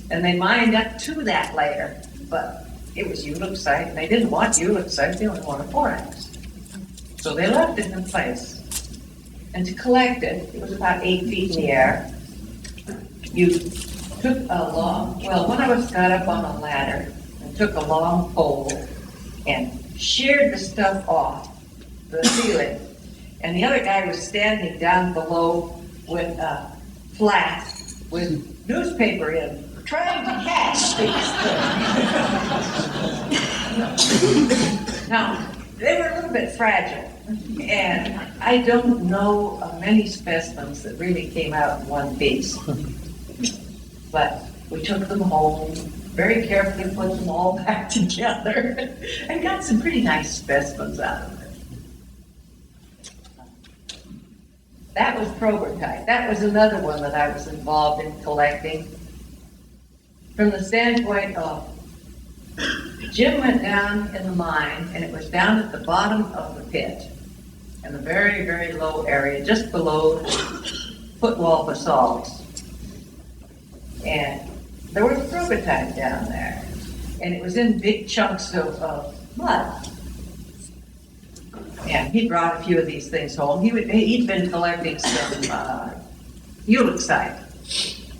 Speaker 4: And they mined up to that layer, but it was ulexite, and they didn't want ulexite, they only wanted borax. So they left it in place. And to collect it, it was about 8 feet in the air. You took a long, well, one of us got up on a ladder and took a long pole and sheared the stuff off the ceiling. And the other guy was standing down below with a flat with newspaper in, trying to catch these things. Now, they were a little bit fragile, and I don't know of many specimens that really came out in one piece. But we took them home, very carefully put them all back together, and got some pretty nice specimens out of it. That was prototype. That was another one that I was involved in collecting. From the standpoint of, Jim went down in the mine, and it was down at the bottom of the pit, in a very, very low area, just below footwall basalts. And there was a prototype down there, and it was in big chunks of mud. And he brought a few of these things home. He'd been collecting some Ulexite,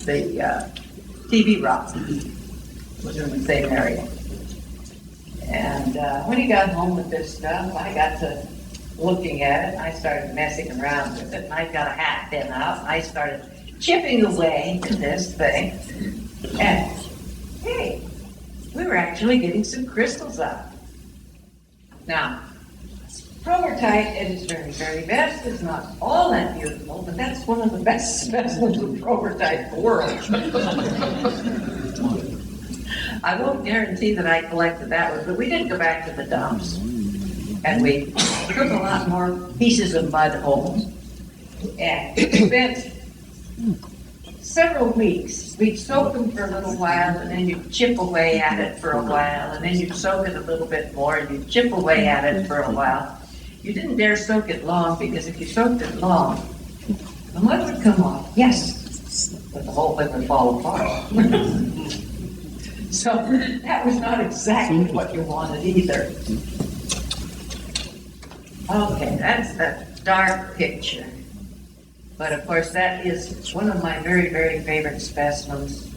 Speaker 4: the TV rock, was in the same area. And when he got home with this stuff, I got to looking at it, and I started messing around with it, and I got a hat pin out, and I started chipping away at this thing. And hey, we were actually getting some crystals out. Now, prototype at its very, very best is not all that beautiful, but that's one of the best specimens of prototype in the world. I won't guarantee that I collected that one, but we did go back to the dumps, and we took a lot more pieces of mud home, and spent several weeks. We'd soak them for a little while, and then you'd chip away at it for a while, and then you'd soak it a little bit more, and you'd chip away at it for a while. You didn't dare soak it long, because if you soaked it long, the mud would come off, yes, but the whole thing would fall apart. So that was not exactly what you wanted either. Okay, that's a dark picture. But of course, that is one of my very, very favorite specimens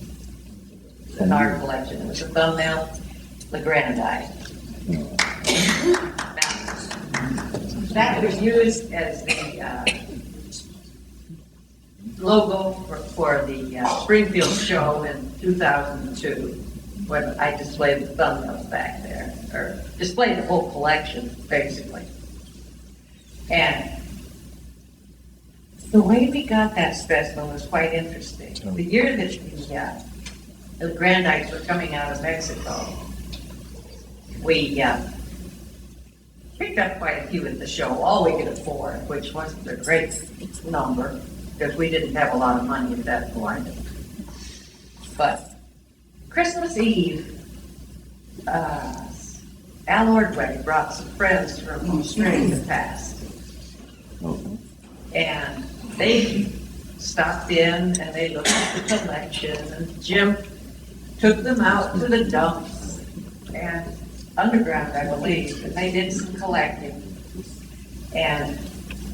Speaker 4: in our collection. It was a thumbnail, the granite. That was used as the logo for the Springfield show in 2002, when I displayed the thumbnails back there, or displayed the whole collection, basically. And the way we got that specimen was quite interesting. The year that the grandites were coming out of Mexico, we picked up quite a few at the show, all we could afford, which wasn't a great number, because we didn't have a lot of money at that point. But Christmas Eve, Al Ordway brought some friends from Australia past. And they stopped in and they looked at the collection, and Jim took them out to the dumps and underground, I believe, and they did some collecting. And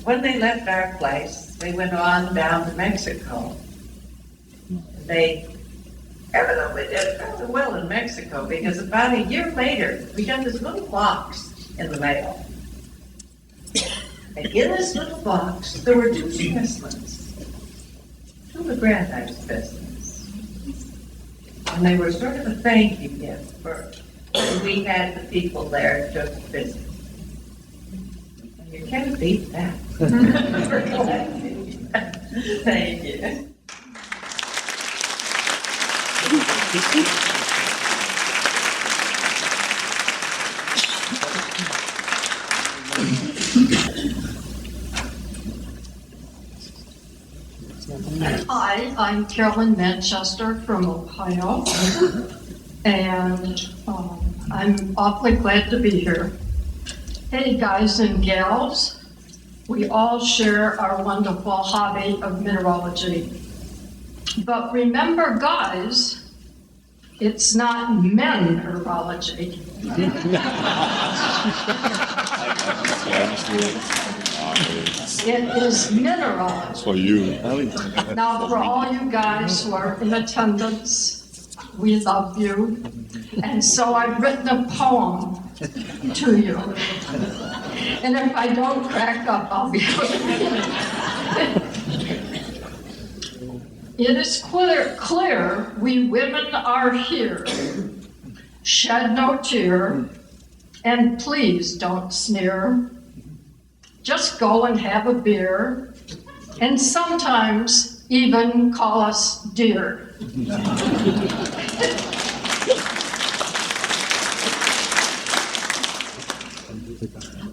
Speaker 4: when they left our place, they went on down to Mexico. They evidently did fairly well in Mexico, because about a year later, we got this little box in the mail. And in this little box, there were two specimens, two of the granite specimens. And they were sort of a thank you gift for when we had the people there to visit. And you can't beat that. For collecting. Thank you.
Speaker 6: Hi, I'm Carolyn Manchester from Ohio, and I'm awfully glad to be here. Hey, guys and gals, we all share our wonderful hobby of mineralogy. But remember, guys, it's not men-erology. It is min-erals.
Speaker 7: For you.
Speaker 6: Now, for all you guys who are in attendance, we love you. And so I've written a poem to you. And if I don't crack up, I'll be It is clear we women are here. Shed no tear, and please don't sneer. Just go and have a beer, and sometimes even call us dear.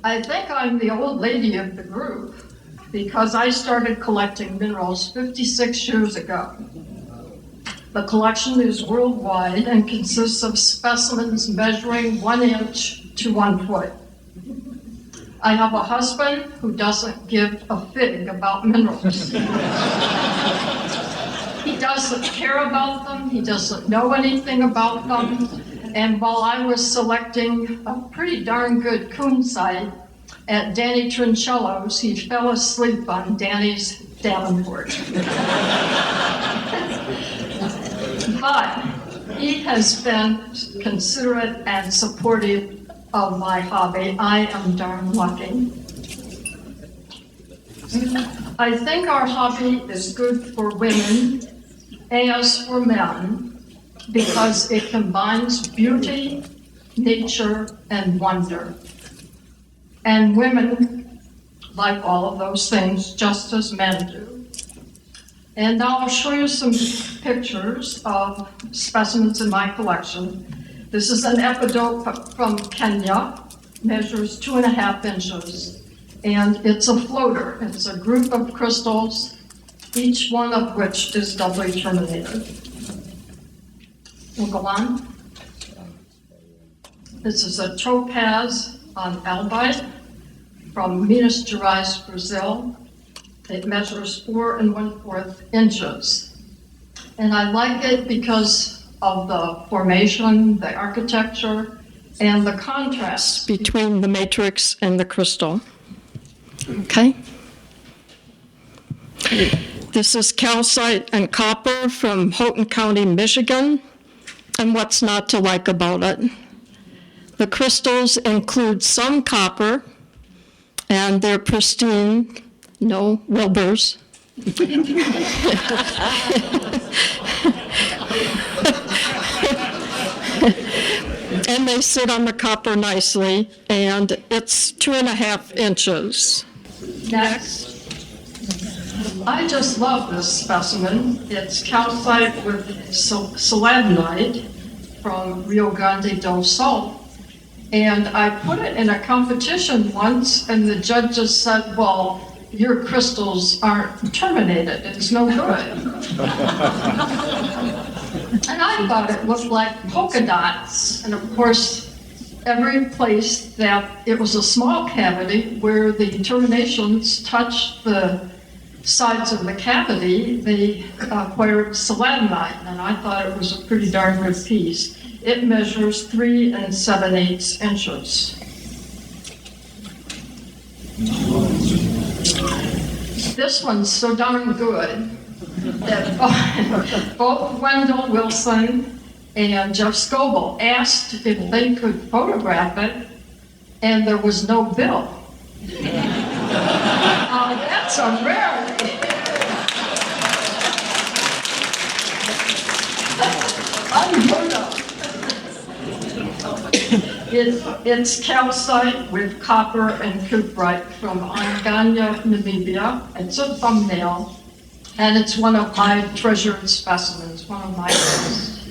Speaker 6: I think I'm the old lady of the group. because I started collecting minerals 56 years ago. The collection is worldwide and consists of specimens measuring 1 inch to 1 foot. I have a husband who doesn't give a fig about minerals. He doesn't care about them, he doesn't know anything about them, and while I was selecting a pretty darn good coon site at Danny Trincello's, he fell asleep on Danny's Davenport. But he has been considerate and supportive of my hobby. I am darn lucky. I think our hobby is good for women as for men because it combines beauty, nature, and wonder. And women like all of those things just as men do. And now I'll show you some pictures of specimens in my collection. This is an epidote from Kenya, measures 2.5 inches, and it's a floater. It's a group of crystals, each one of which is doubly terminated. We'll go on. This is a topaz on albite from Minas Gerais, Brazil. It measures 4 1/4 inches. And I like it because of the formation, the architecture, and the contrast between the matrix and the crystal. Okay? This is calcite and copper from Houghton County, Michigan. And what's not to like about it? The crystals include some copper, and they're pristine. No Wilburs. And they sit on the copper nicely, and it's 2.5 inches. Next. I just love this specimen. It's calcite with selenite from Rio Grande do Sul. And I put it in a competition once, and the judges said, well, your crystals aren't terminated, it's no good. And I thought it looked like polka dots. And of course, every place that it was a small cavity where the terminations touched the sides of the cavity, they acquired selenite, and I thought it was a pretty darn good piece. It measures 3 7/8 inches. This one's so darn good that both Wendell Wilson and Jeff Scoble asked if they could photograph it, and there was no bill. That's a rarity. Unheard of. It's calcite with copper and cuprite from Anganya, Namibia. It's a thumbnail, and it's one of my treasured specimens, one of my best.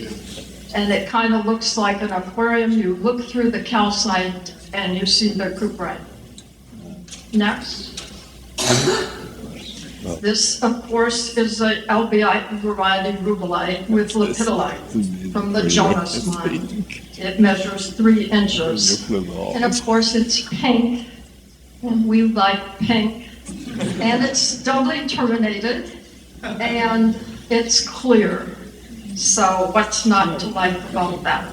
Speaker 6: And it kind of looks like an aquarium. You look through the calcite and you see the cuprite. Next. This, of course, is an albite variety rubellite with lepidolite from the Jonas mine. It measures 3 inches. And of course, it's pink, and we like pink. And it's doubly terminated, and it's clear. So what's not to like about that?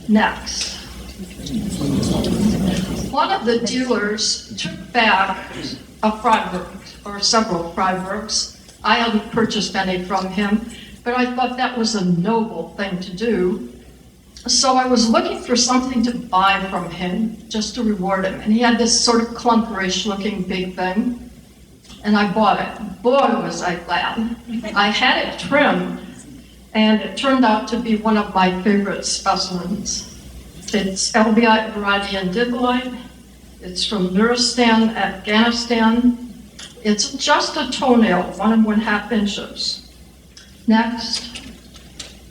Speaker 6: Next. One of the dealers took back a Freiburg, or several Freiburgs. I hadn't purchased any from him, but I thought that was a noble thing to do. So I was looking for something to buy from him, just to reward him. And he had this sort of clunkerish looking big thing, and I bought it. Boy, was I glad. I had it trimmed, and it turned out to be one of my favorite specimens. It's albite variety and dibbolite. It's from Nuristan, Afghanistan. It's just a toenail, 1 1/2 inches. Next,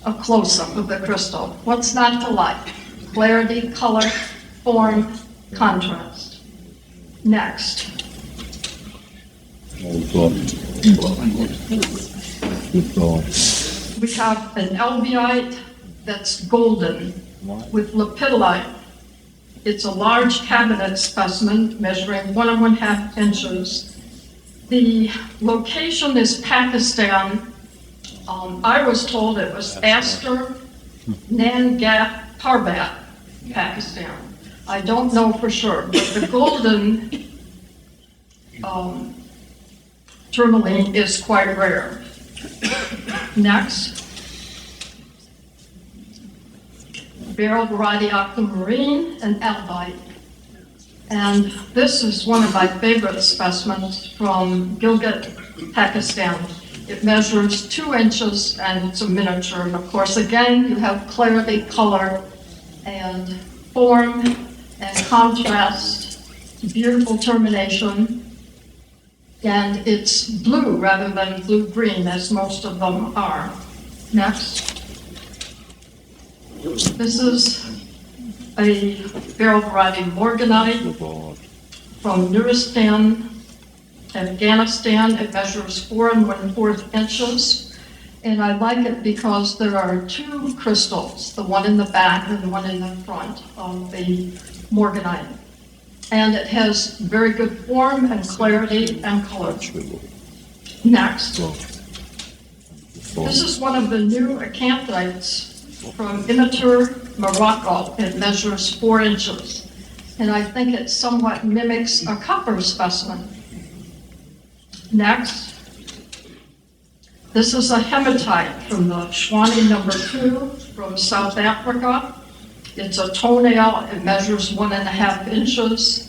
Speaker 6: a close-up of the crystal. What's not to like? Clarity, color, form, contrast. Next, We have an alveolite that's golden with lepidolite. It's a large cabinet specimen measuring 1.5 inches. The location is Pakistan. I was told it was Aster, Nangat, Parbat, Pakistan. I don't know for sure, but the golden tourmaline is quite rare. Next, beryl variety aquamarine and albite. And this is one of my favorite specimens from Gilgit, Pakistan. It measures 2 inches and it's a miniature. And of course, again, you have clarity, color, and form and contrast, beautiful termination. And it's blue rather than blue-green, as most of them are. Next. This is a beryl variety morganite from Nuristan, Afghanistan. It measures 4 1/4 inches. And I like it because there are 2 crystals, the one in the back and the one in the front of the morganite. And it has very good form and clarity and color. Next. This is one of the new acanthites from Immature, Morocco. It measures 4 inches. And I think it somewhat mimics a copper specimen. Next. This is a hematite from the Schwanni number 2 from South Africa. It's a toenail. It measures 1.5 inches.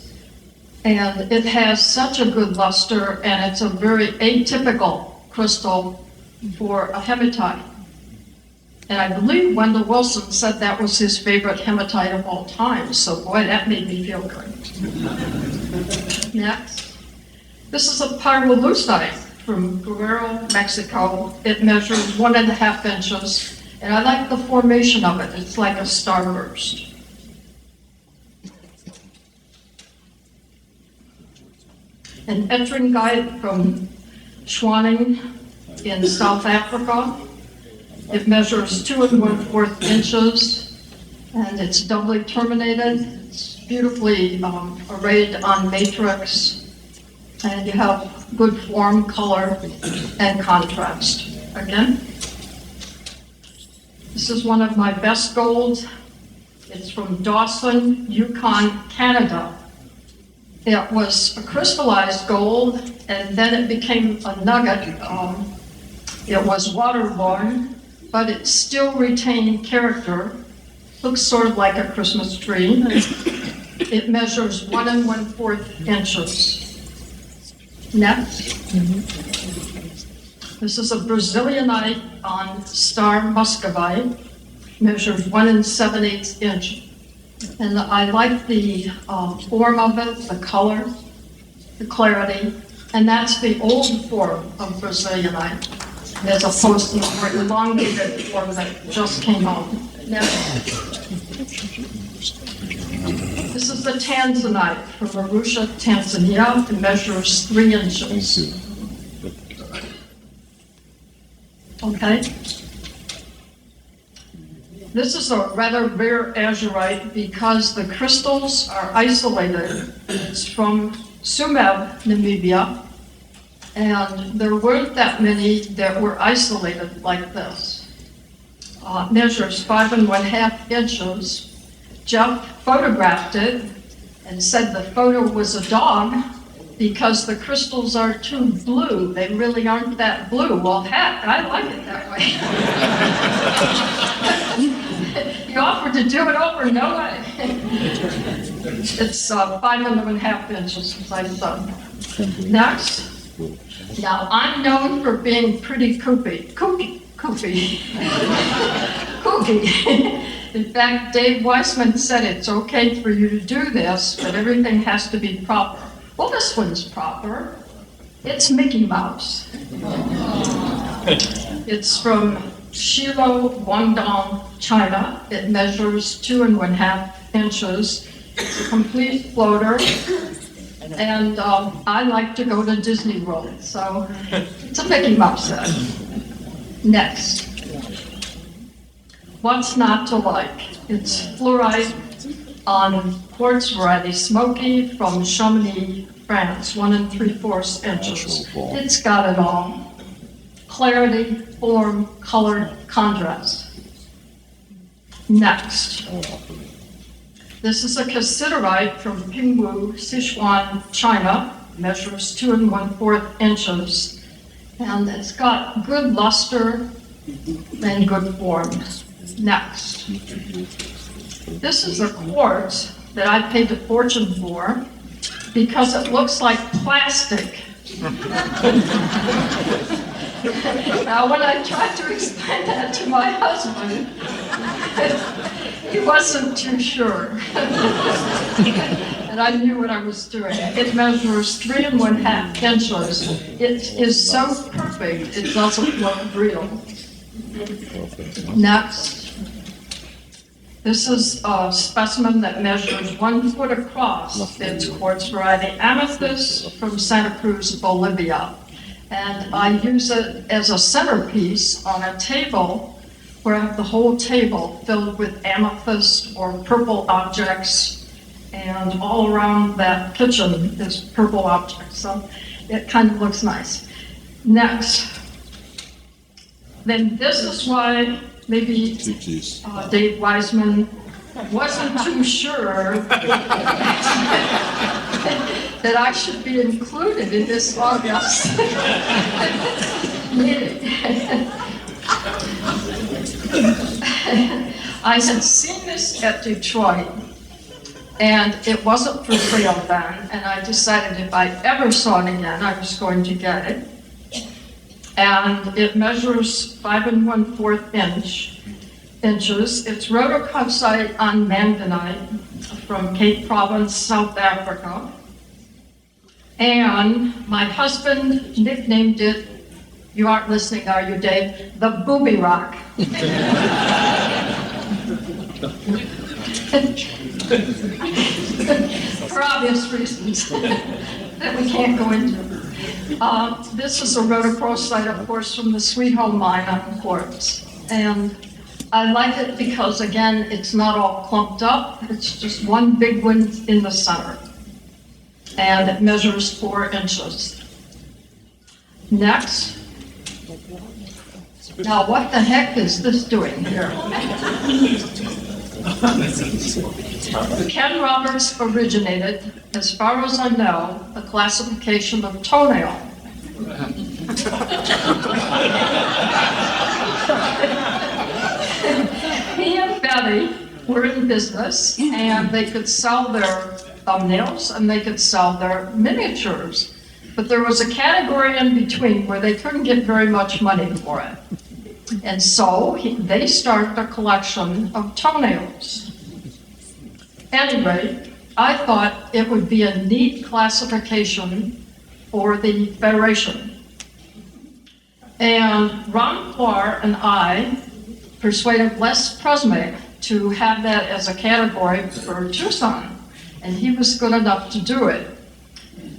Speaker 6: And it has such a good luster, and it's a very atypical crystal for a hematite. And I believe Wendell Wilson said that was his favorite hematite of all time. So boy, that made me feel good. Next. This is a pyrolusite from Guerrero, Mexico. It measures 1.5 inches. And I like the formation of it. It's like a starburst. An Ettringite from Schwanning in South Africa. It measures 2 1/4 inches, and it's doubly terminated. It's beautifully arrayed on matrix, and you have good form, color, and contrast. Again, this is one of my best golds. It's from Dawson, Yukon, Canada. It was a crystallized gold, and then it became a nugget. It was waterborne, but it still retained character. Looks sort of like a Christmas tree. It measures 1 1/4 inches. Next. This is a Brazilianite on star muscovite. Measures 1 7/8 inch. And I like the form of it, the color, the clarity, and that's the old form of Brazilianite, as opposed to the more elongated form that just came out. This is the tanzanite from Arusha, Tanzania. It measures 3 inches. Okay. This is a rather rare azurite because the crystals are isolated. It's from Sumeb, Namibia, and there weren't that many that were isolated like this. Measures 5 1/2 inches. Jeff photographed it and said the photo was a dog because the crystals are too blue. They really aren't that blue. Well, heck, I like it that way. He offered to do it over, no way. It's 5 1/2 inches, as I said. Next. Now, I'm known for being pretty kooky. In fact, Dave Weissman said it's okay for you to do this, but everything has to be proper. Well, this one's proper. It's Mickey Mouse. It's from Shilo, Guangdong, China. It measures 2 1/2 inches. It's a complete floater. And I like to go to Disney World, so it's a Mickey Mouse head. Next. What's not to like? It's fluorite on quartz variety Smoky from Chamonix, France, 1 3/4 inches. It's got it all. Clarity, form, color, contrast. Next. This is a cassiterite from Pingwu, Sichuan, China, measures 2 1/4 inches, and it's got good luster and good form. Next. This is a quartz that I paid a fortune for because it looks like plastic. Now, when I tried to explain that to my husband, he wasn't too sure. And I knew what I was doing. It measures 3 1/2 inches. It is so perfect, it doesn't look real. Next. This is a specimen that measures 1 foot across. It's quartz variety amethyst from Santa Cruz, Bolivia. And I use it as a centerpiece on a table where I have the whole table filled with amethyst or purple objects, and all around that kitchen is purple objects, so it kind of looks nice. Next. Then this is why maybe Dave Wiseman wasn't too sure that I should be included in this August meeting. I had seen this at Detroit, and it wasn't for sale then, and I decided if I ever saw it again, I was going to get it. And it measures 5 1/4 inches. It's rhodocalcite on manganite from Cape Province, South Africa. And my husband nicknamed it, you aren't listening, are you, Dave? The Booby Rock. For obvious reasons that we can't go into. This is a rhodochrosite, of course, from the Sweet Home mine on quartz. And I like it because, again, it's not all clumped up. It's just one big one in the center. And it measures 4 inches. Next. Now, what the heck is this doing here? Ken Roberts originated, as far as I know, the classification of toenail. He and Betty were in business, and they could sell their thumbnails and they could sell their miniatures. But there was a category in between where they couldn't get very much money for it. And so they started a collection of toenails. Anyway, I thought it would be a neat classification for the Federation. And Ron Clark and I persuaded Les Presmick to have that as a category for Tucson, and he was good enough to do it.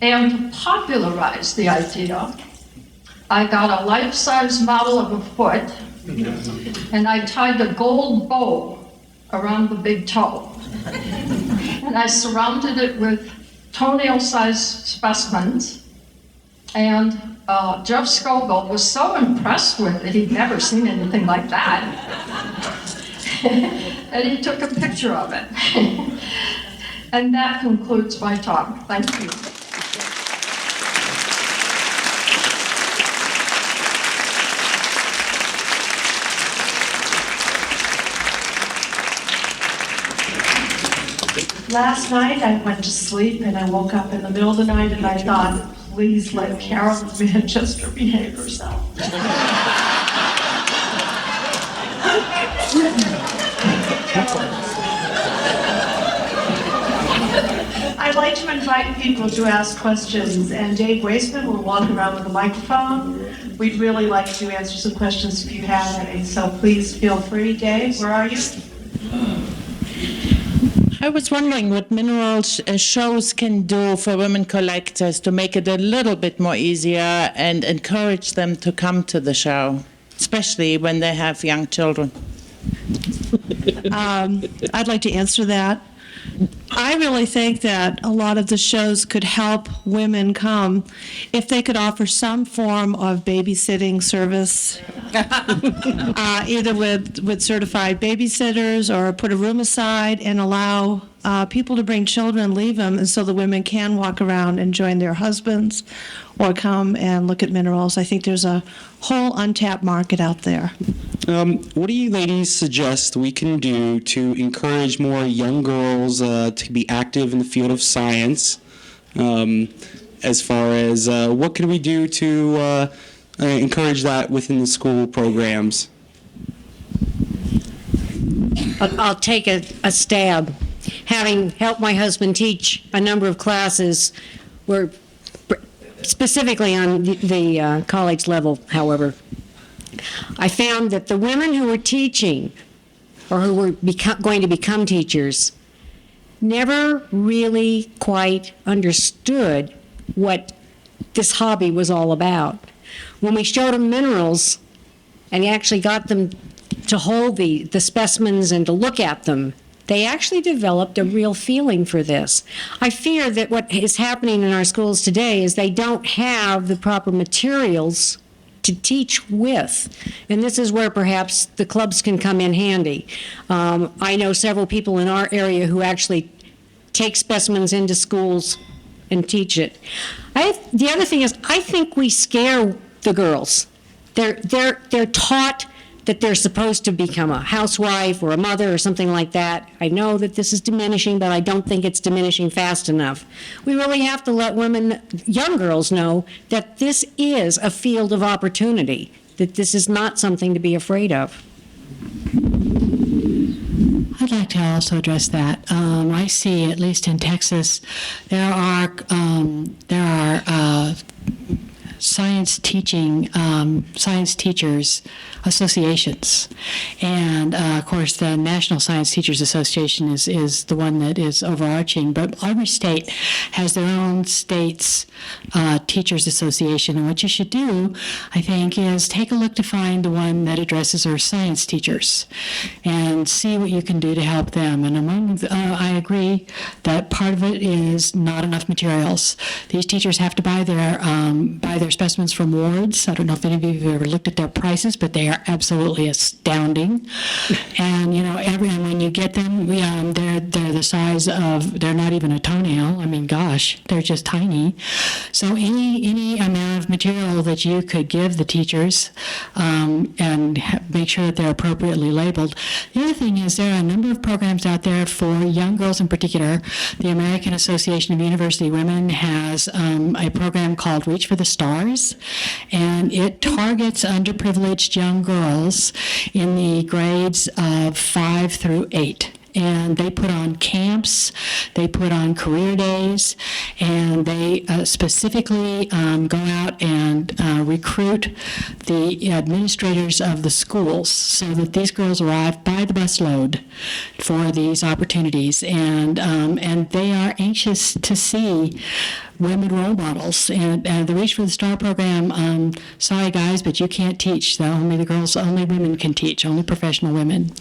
Speaker 6: And to popularize the idea, I got a life-size model of a foot, and I tied a gold bow around the big toe. And I surrounded it with toenail-sized specimens. And Jeff Scoville was so impressed with it, he'd never seen anything like that. And he took a picture of it. And that concludes my talk. Thank you.
Speaker 2: Last night, I went to sleep and I woke up in the middle of the night and I thought, please let Carolyn Manchester behave herself. I'd like to invite people to ask questions, and Dave Waisman will walk around with a microphone. We'd really like to answer some questions if you have any, so please feel free. Dave, where are you?
Speaker 7: I was wondering what mineral shows can do for women collectors to make it a little bit more easier and encourage them to come to the show, especially when they have young children.
Speaker 8: I'd like to answer that. I really think that a lot of the shows could help women come if they could offer some form of babysitting service, either with certified babysitters or put a room aside and allow people to bring children, leave them, and so the women can walk around and join their husbands or come and look at minerals. I think there's a whole untapped market out there.
Speaker 9: What do you ladies suggest we can do to encourage more young girls to be active in the field of science? As far as what can we do to encourage that within the school programs?
Speaker 10: I'll take a stab. Having helped my husband teach a number of classes, specifically on the college level, however, I found that the women who were teaching or who were going to become teachers never really quite understood what this hobby was all about. When we showed them minerals and actually got them to hold the specimens and to look at them, they actually developed a real feeling for this. I fear that what is happening in our schools today is they don't have the proper materials to teach with. And this is where perhaps the clubs can come in handy. I know several people in our area who actually take specimens into schools and teach it. The other thing is, I think we scare the girls. They're taught that they're supposed to become a housewife or a mother or something like that. I know that this is diminishing, but I don't think it's diminishing fast enough. We really have to let women, young girls, know that this is a field of opportunity, that this is not something to be afraid of.
Speaker 11: I'd like to also address that. I see, at least in Texas, there are science teachers associations, and of course the National Science Teachers Association is the one that is overarching, but every state has their own state's teachers association, and what you should do, I think, is take a look to find the one that addresses our science teachers and see what you can do to help them. And I agree that part of it is not enough materials. These teachers have to buy their specimens from wards. I don't know if any of you have ever looked at their prices, but they are absolutely astounding. And when you get them, they're the size of, they're not even a toenail. I mean, gosh, they're just tiny. So any amount of material that you could give the teachers and make sure that they're appropriately labeled. The other thing is there are a number of programs out there for young girls in particular. The American Association of University Women has a program called Reach for the Stars, and it targets underprivileged young girls in the grades of 5 through 8. And they put on camps, they put on career days, and they specifically go out and recruit the administrators of the schools so that these girls arrive by the busload for these opportunities. And they are anxious to see women role models. And the Reach for the Star program, sorry guys, but you can't teach. So only women can teach, only professional women.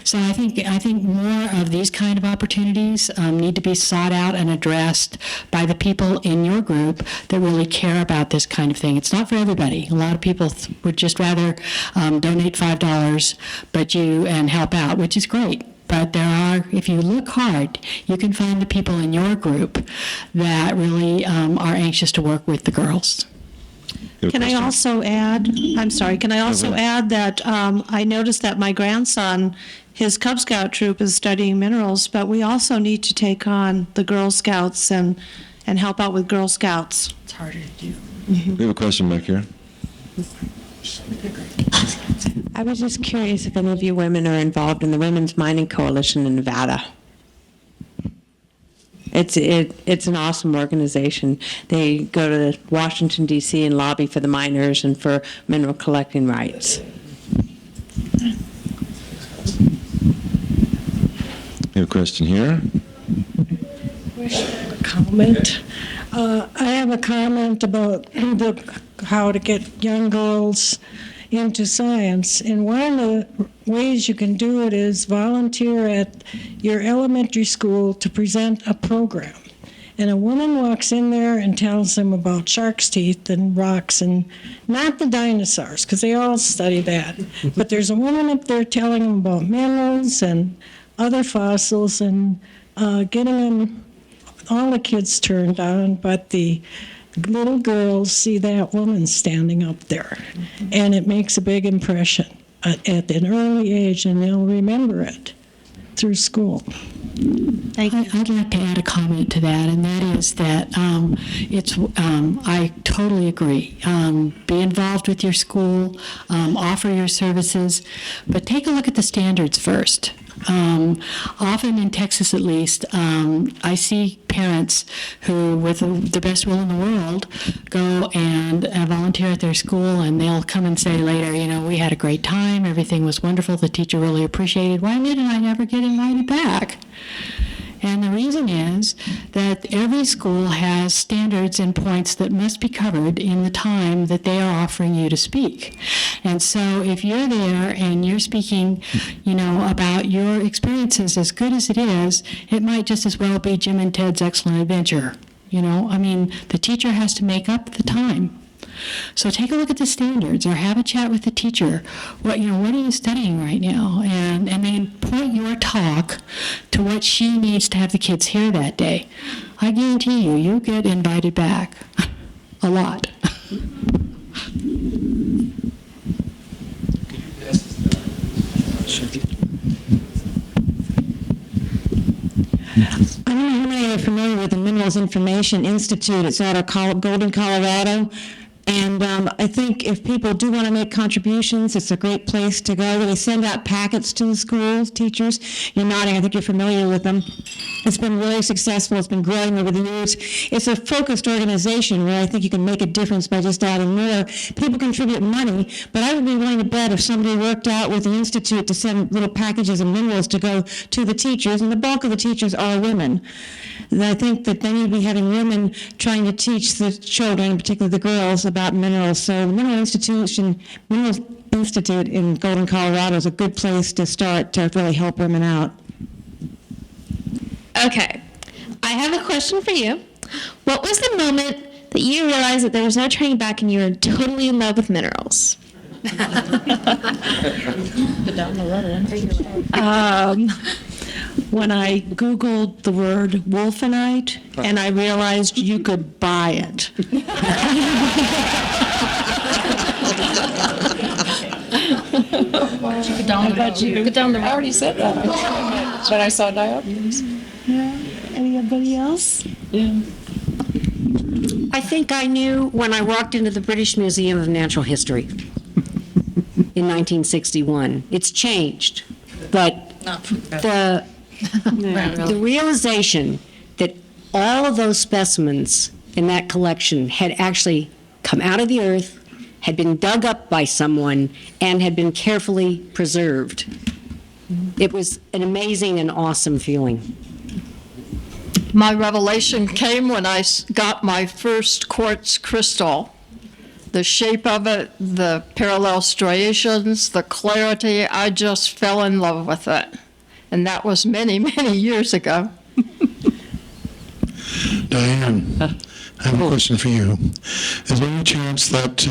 Speaker 11: So I think more of these kind of opportunities need to be sought out and addressed by the people in your group that really care about this kind of thing. It's not for everybody. A lot of people would just rather donate $5 and help out, which is great. But there are, if you look hard, you can find the people in your group that really are anxious to work with the girls.
Speaker 8: Can I also add that I noticed that my grandson, his Cub Scout troop is studying minerals, but we also need to take on the Girl Scouts and help out with Girl Scouts.
Speaker 11: It's harder to do.
Speaker 12: We have a question back here.
Speaker 13: I was just curious if any of you women are involved in the Women's Mining Coalition in Nevada. It's an awesome organization. They go to Washington, D.C. and lobby for the miners and for mineral collecting rights.
Speaker 12: We have a question here.
Speaker 14: Comment. I have a comment about how to get young girls into science. And one of the ways you can do it is volunteer at your elementary school to present a program. And a woman walks in there and tells them about shark's teeth and rocks, and not the dinosaurs, because they all study that. But there's a woman up there telling them about minerals and other fossils, and getting them, all the kids turned on, but the little girls see that woman standing up there. And it makes a big impression at an early age, and they'll remember it through school.
Speaker 11: Thank you. I'd like to add a comment to that, and that is that I totally agree. Be involved with your school, offer your services, but take a look at the standards first. Often in Texas, at least, I see parents who, with the best will in the world, go and volunteer at their school, and they'll come and say later, we had a great time, everything was wonderful, the teacher really appreciated. Why didn't I never get invited back? And the reason is that every school has standards and points that must be covered in the time that they are offering you to speak. And so if you're there and you're speaking, about your experiences, as good as it is, it might just as well be Jim and Ted's Excellent Adventure. The teacher has to make up the time. So take a look at the standards, or have a chat with the teacher. What are you studying right now? And then point your talk to what she needs to have the kids hear that day. I guarantee you get invited back a lot.
Speaker 15: I don't know how many are familiar with the Minerals Information Institute. It's out of Golden, Colorado. And I think if people do want to make contributions, it's a great place to go. They send out packets to the schools, teachers. You're nodding, I think you're familiar with them. It's been really successful. It's been growing over the years. It's a focused organization where I think you can make a difference by just adding more. People contribute money, but I would be willing to bet if somebody worked out with the Institute to send little packages of minerals to go to the teachers, and the bulk of the teachers are women, and I think that then you'd be having women trying to teach the children, particularly the girls, about minerals. So the Minerals Institute in Golden, Colorado is a good place to start to really help women out.
Speaker 16: Okay, I have a question for you. What was the moment that you realized that there was no turning back and you were totally in love with minerals?
Speaker 14: When I Googled the word wolfenite, and I realized you could buy it.
Speaker 5: I already said that. But I saw diopters.
Speaker 14: Yeah. Anybody else?
Speaker 10: Yeah. I think I knew when I walked into the British Museum of Natural History in 1961. It's changed, but the realization that all of those specimens in that collection had actually come out of the earth, had been dug up by someone, and had been carefully preserved. It was an amazing and awesome feeling.
Speaker 6: My revelation came when I got my first quartz crystal. The shape of it, the parallel striations, the clarity, I just fell in love with it. And that was many, many years ago.
Speaker 17: Diane, I have a question for you. Is there any chance that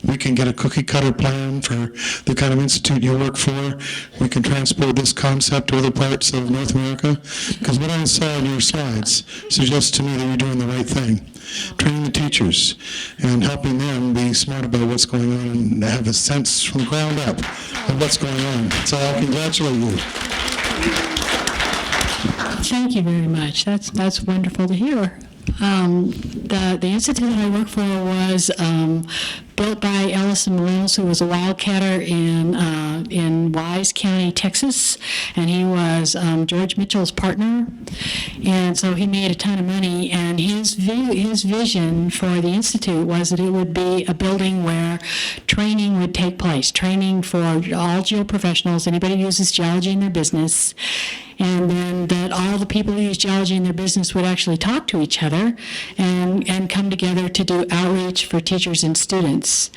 Speaker 17: we can get a cookie cutter plan for the kind of institute you work for? We can transport this concept to other parts of North America? Because what I saw on your slides suggests to me that you're doing the right thing. Training the teachers and helping them be smart about what's going on and have a sense from the ground up of what's going on. So I congratulate you.
Speaker 11: Thank you very much. That's wonderful to hear. The institute that I work for was built by Ellison Mills, who was a wildcatter in Wise County, Texas, and he was George Mitchell's partner, and so he made a ton of money. And his vision for the institute was that it would be a building where training would take place, training for all geoprofessionals, anybody who uses geology in their business. and then that all the people who use geology in their business would actually talk to each other and come together to do outreach for teachers and students.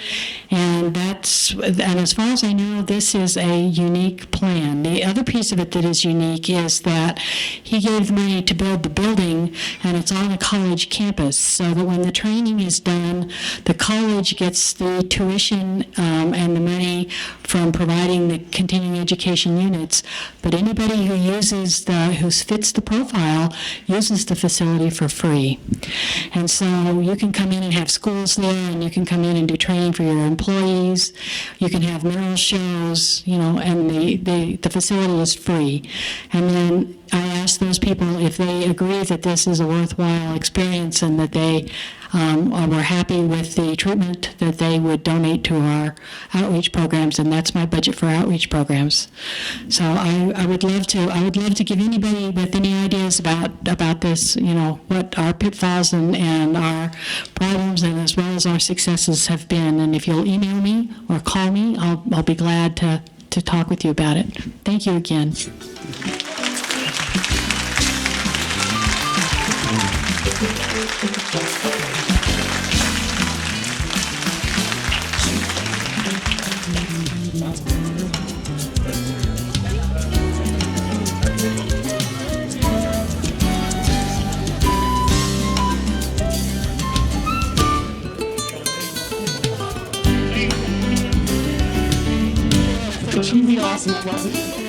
Speaker 11: And as far as I know, this is a unique plan. The other piece of it that is unique is that he gave the money to build the building, and it's on a college campus, so that when the training is done, the college gets the tuition and the money from providing the continuing education units, but anybody who who fits the profile uses the facility for free. And so you can come in and have schools there, and you can come in and do training for your employees. You can have mineral shows, and the facility is free. And then I asked those people if they agree that this is a worthwhile experience and that they were happy with the treatment, that they would donate to our outreach programs, and that's my budget for outreach programs. So I would love to give anybody with any ideas about this, what our pitfalls and our problems and as well as our successes have been. And if you'll email me or call me, I'll be glad to talk with you about it. Thank you again.
Speaker 18: It's really awesome, wasn't it?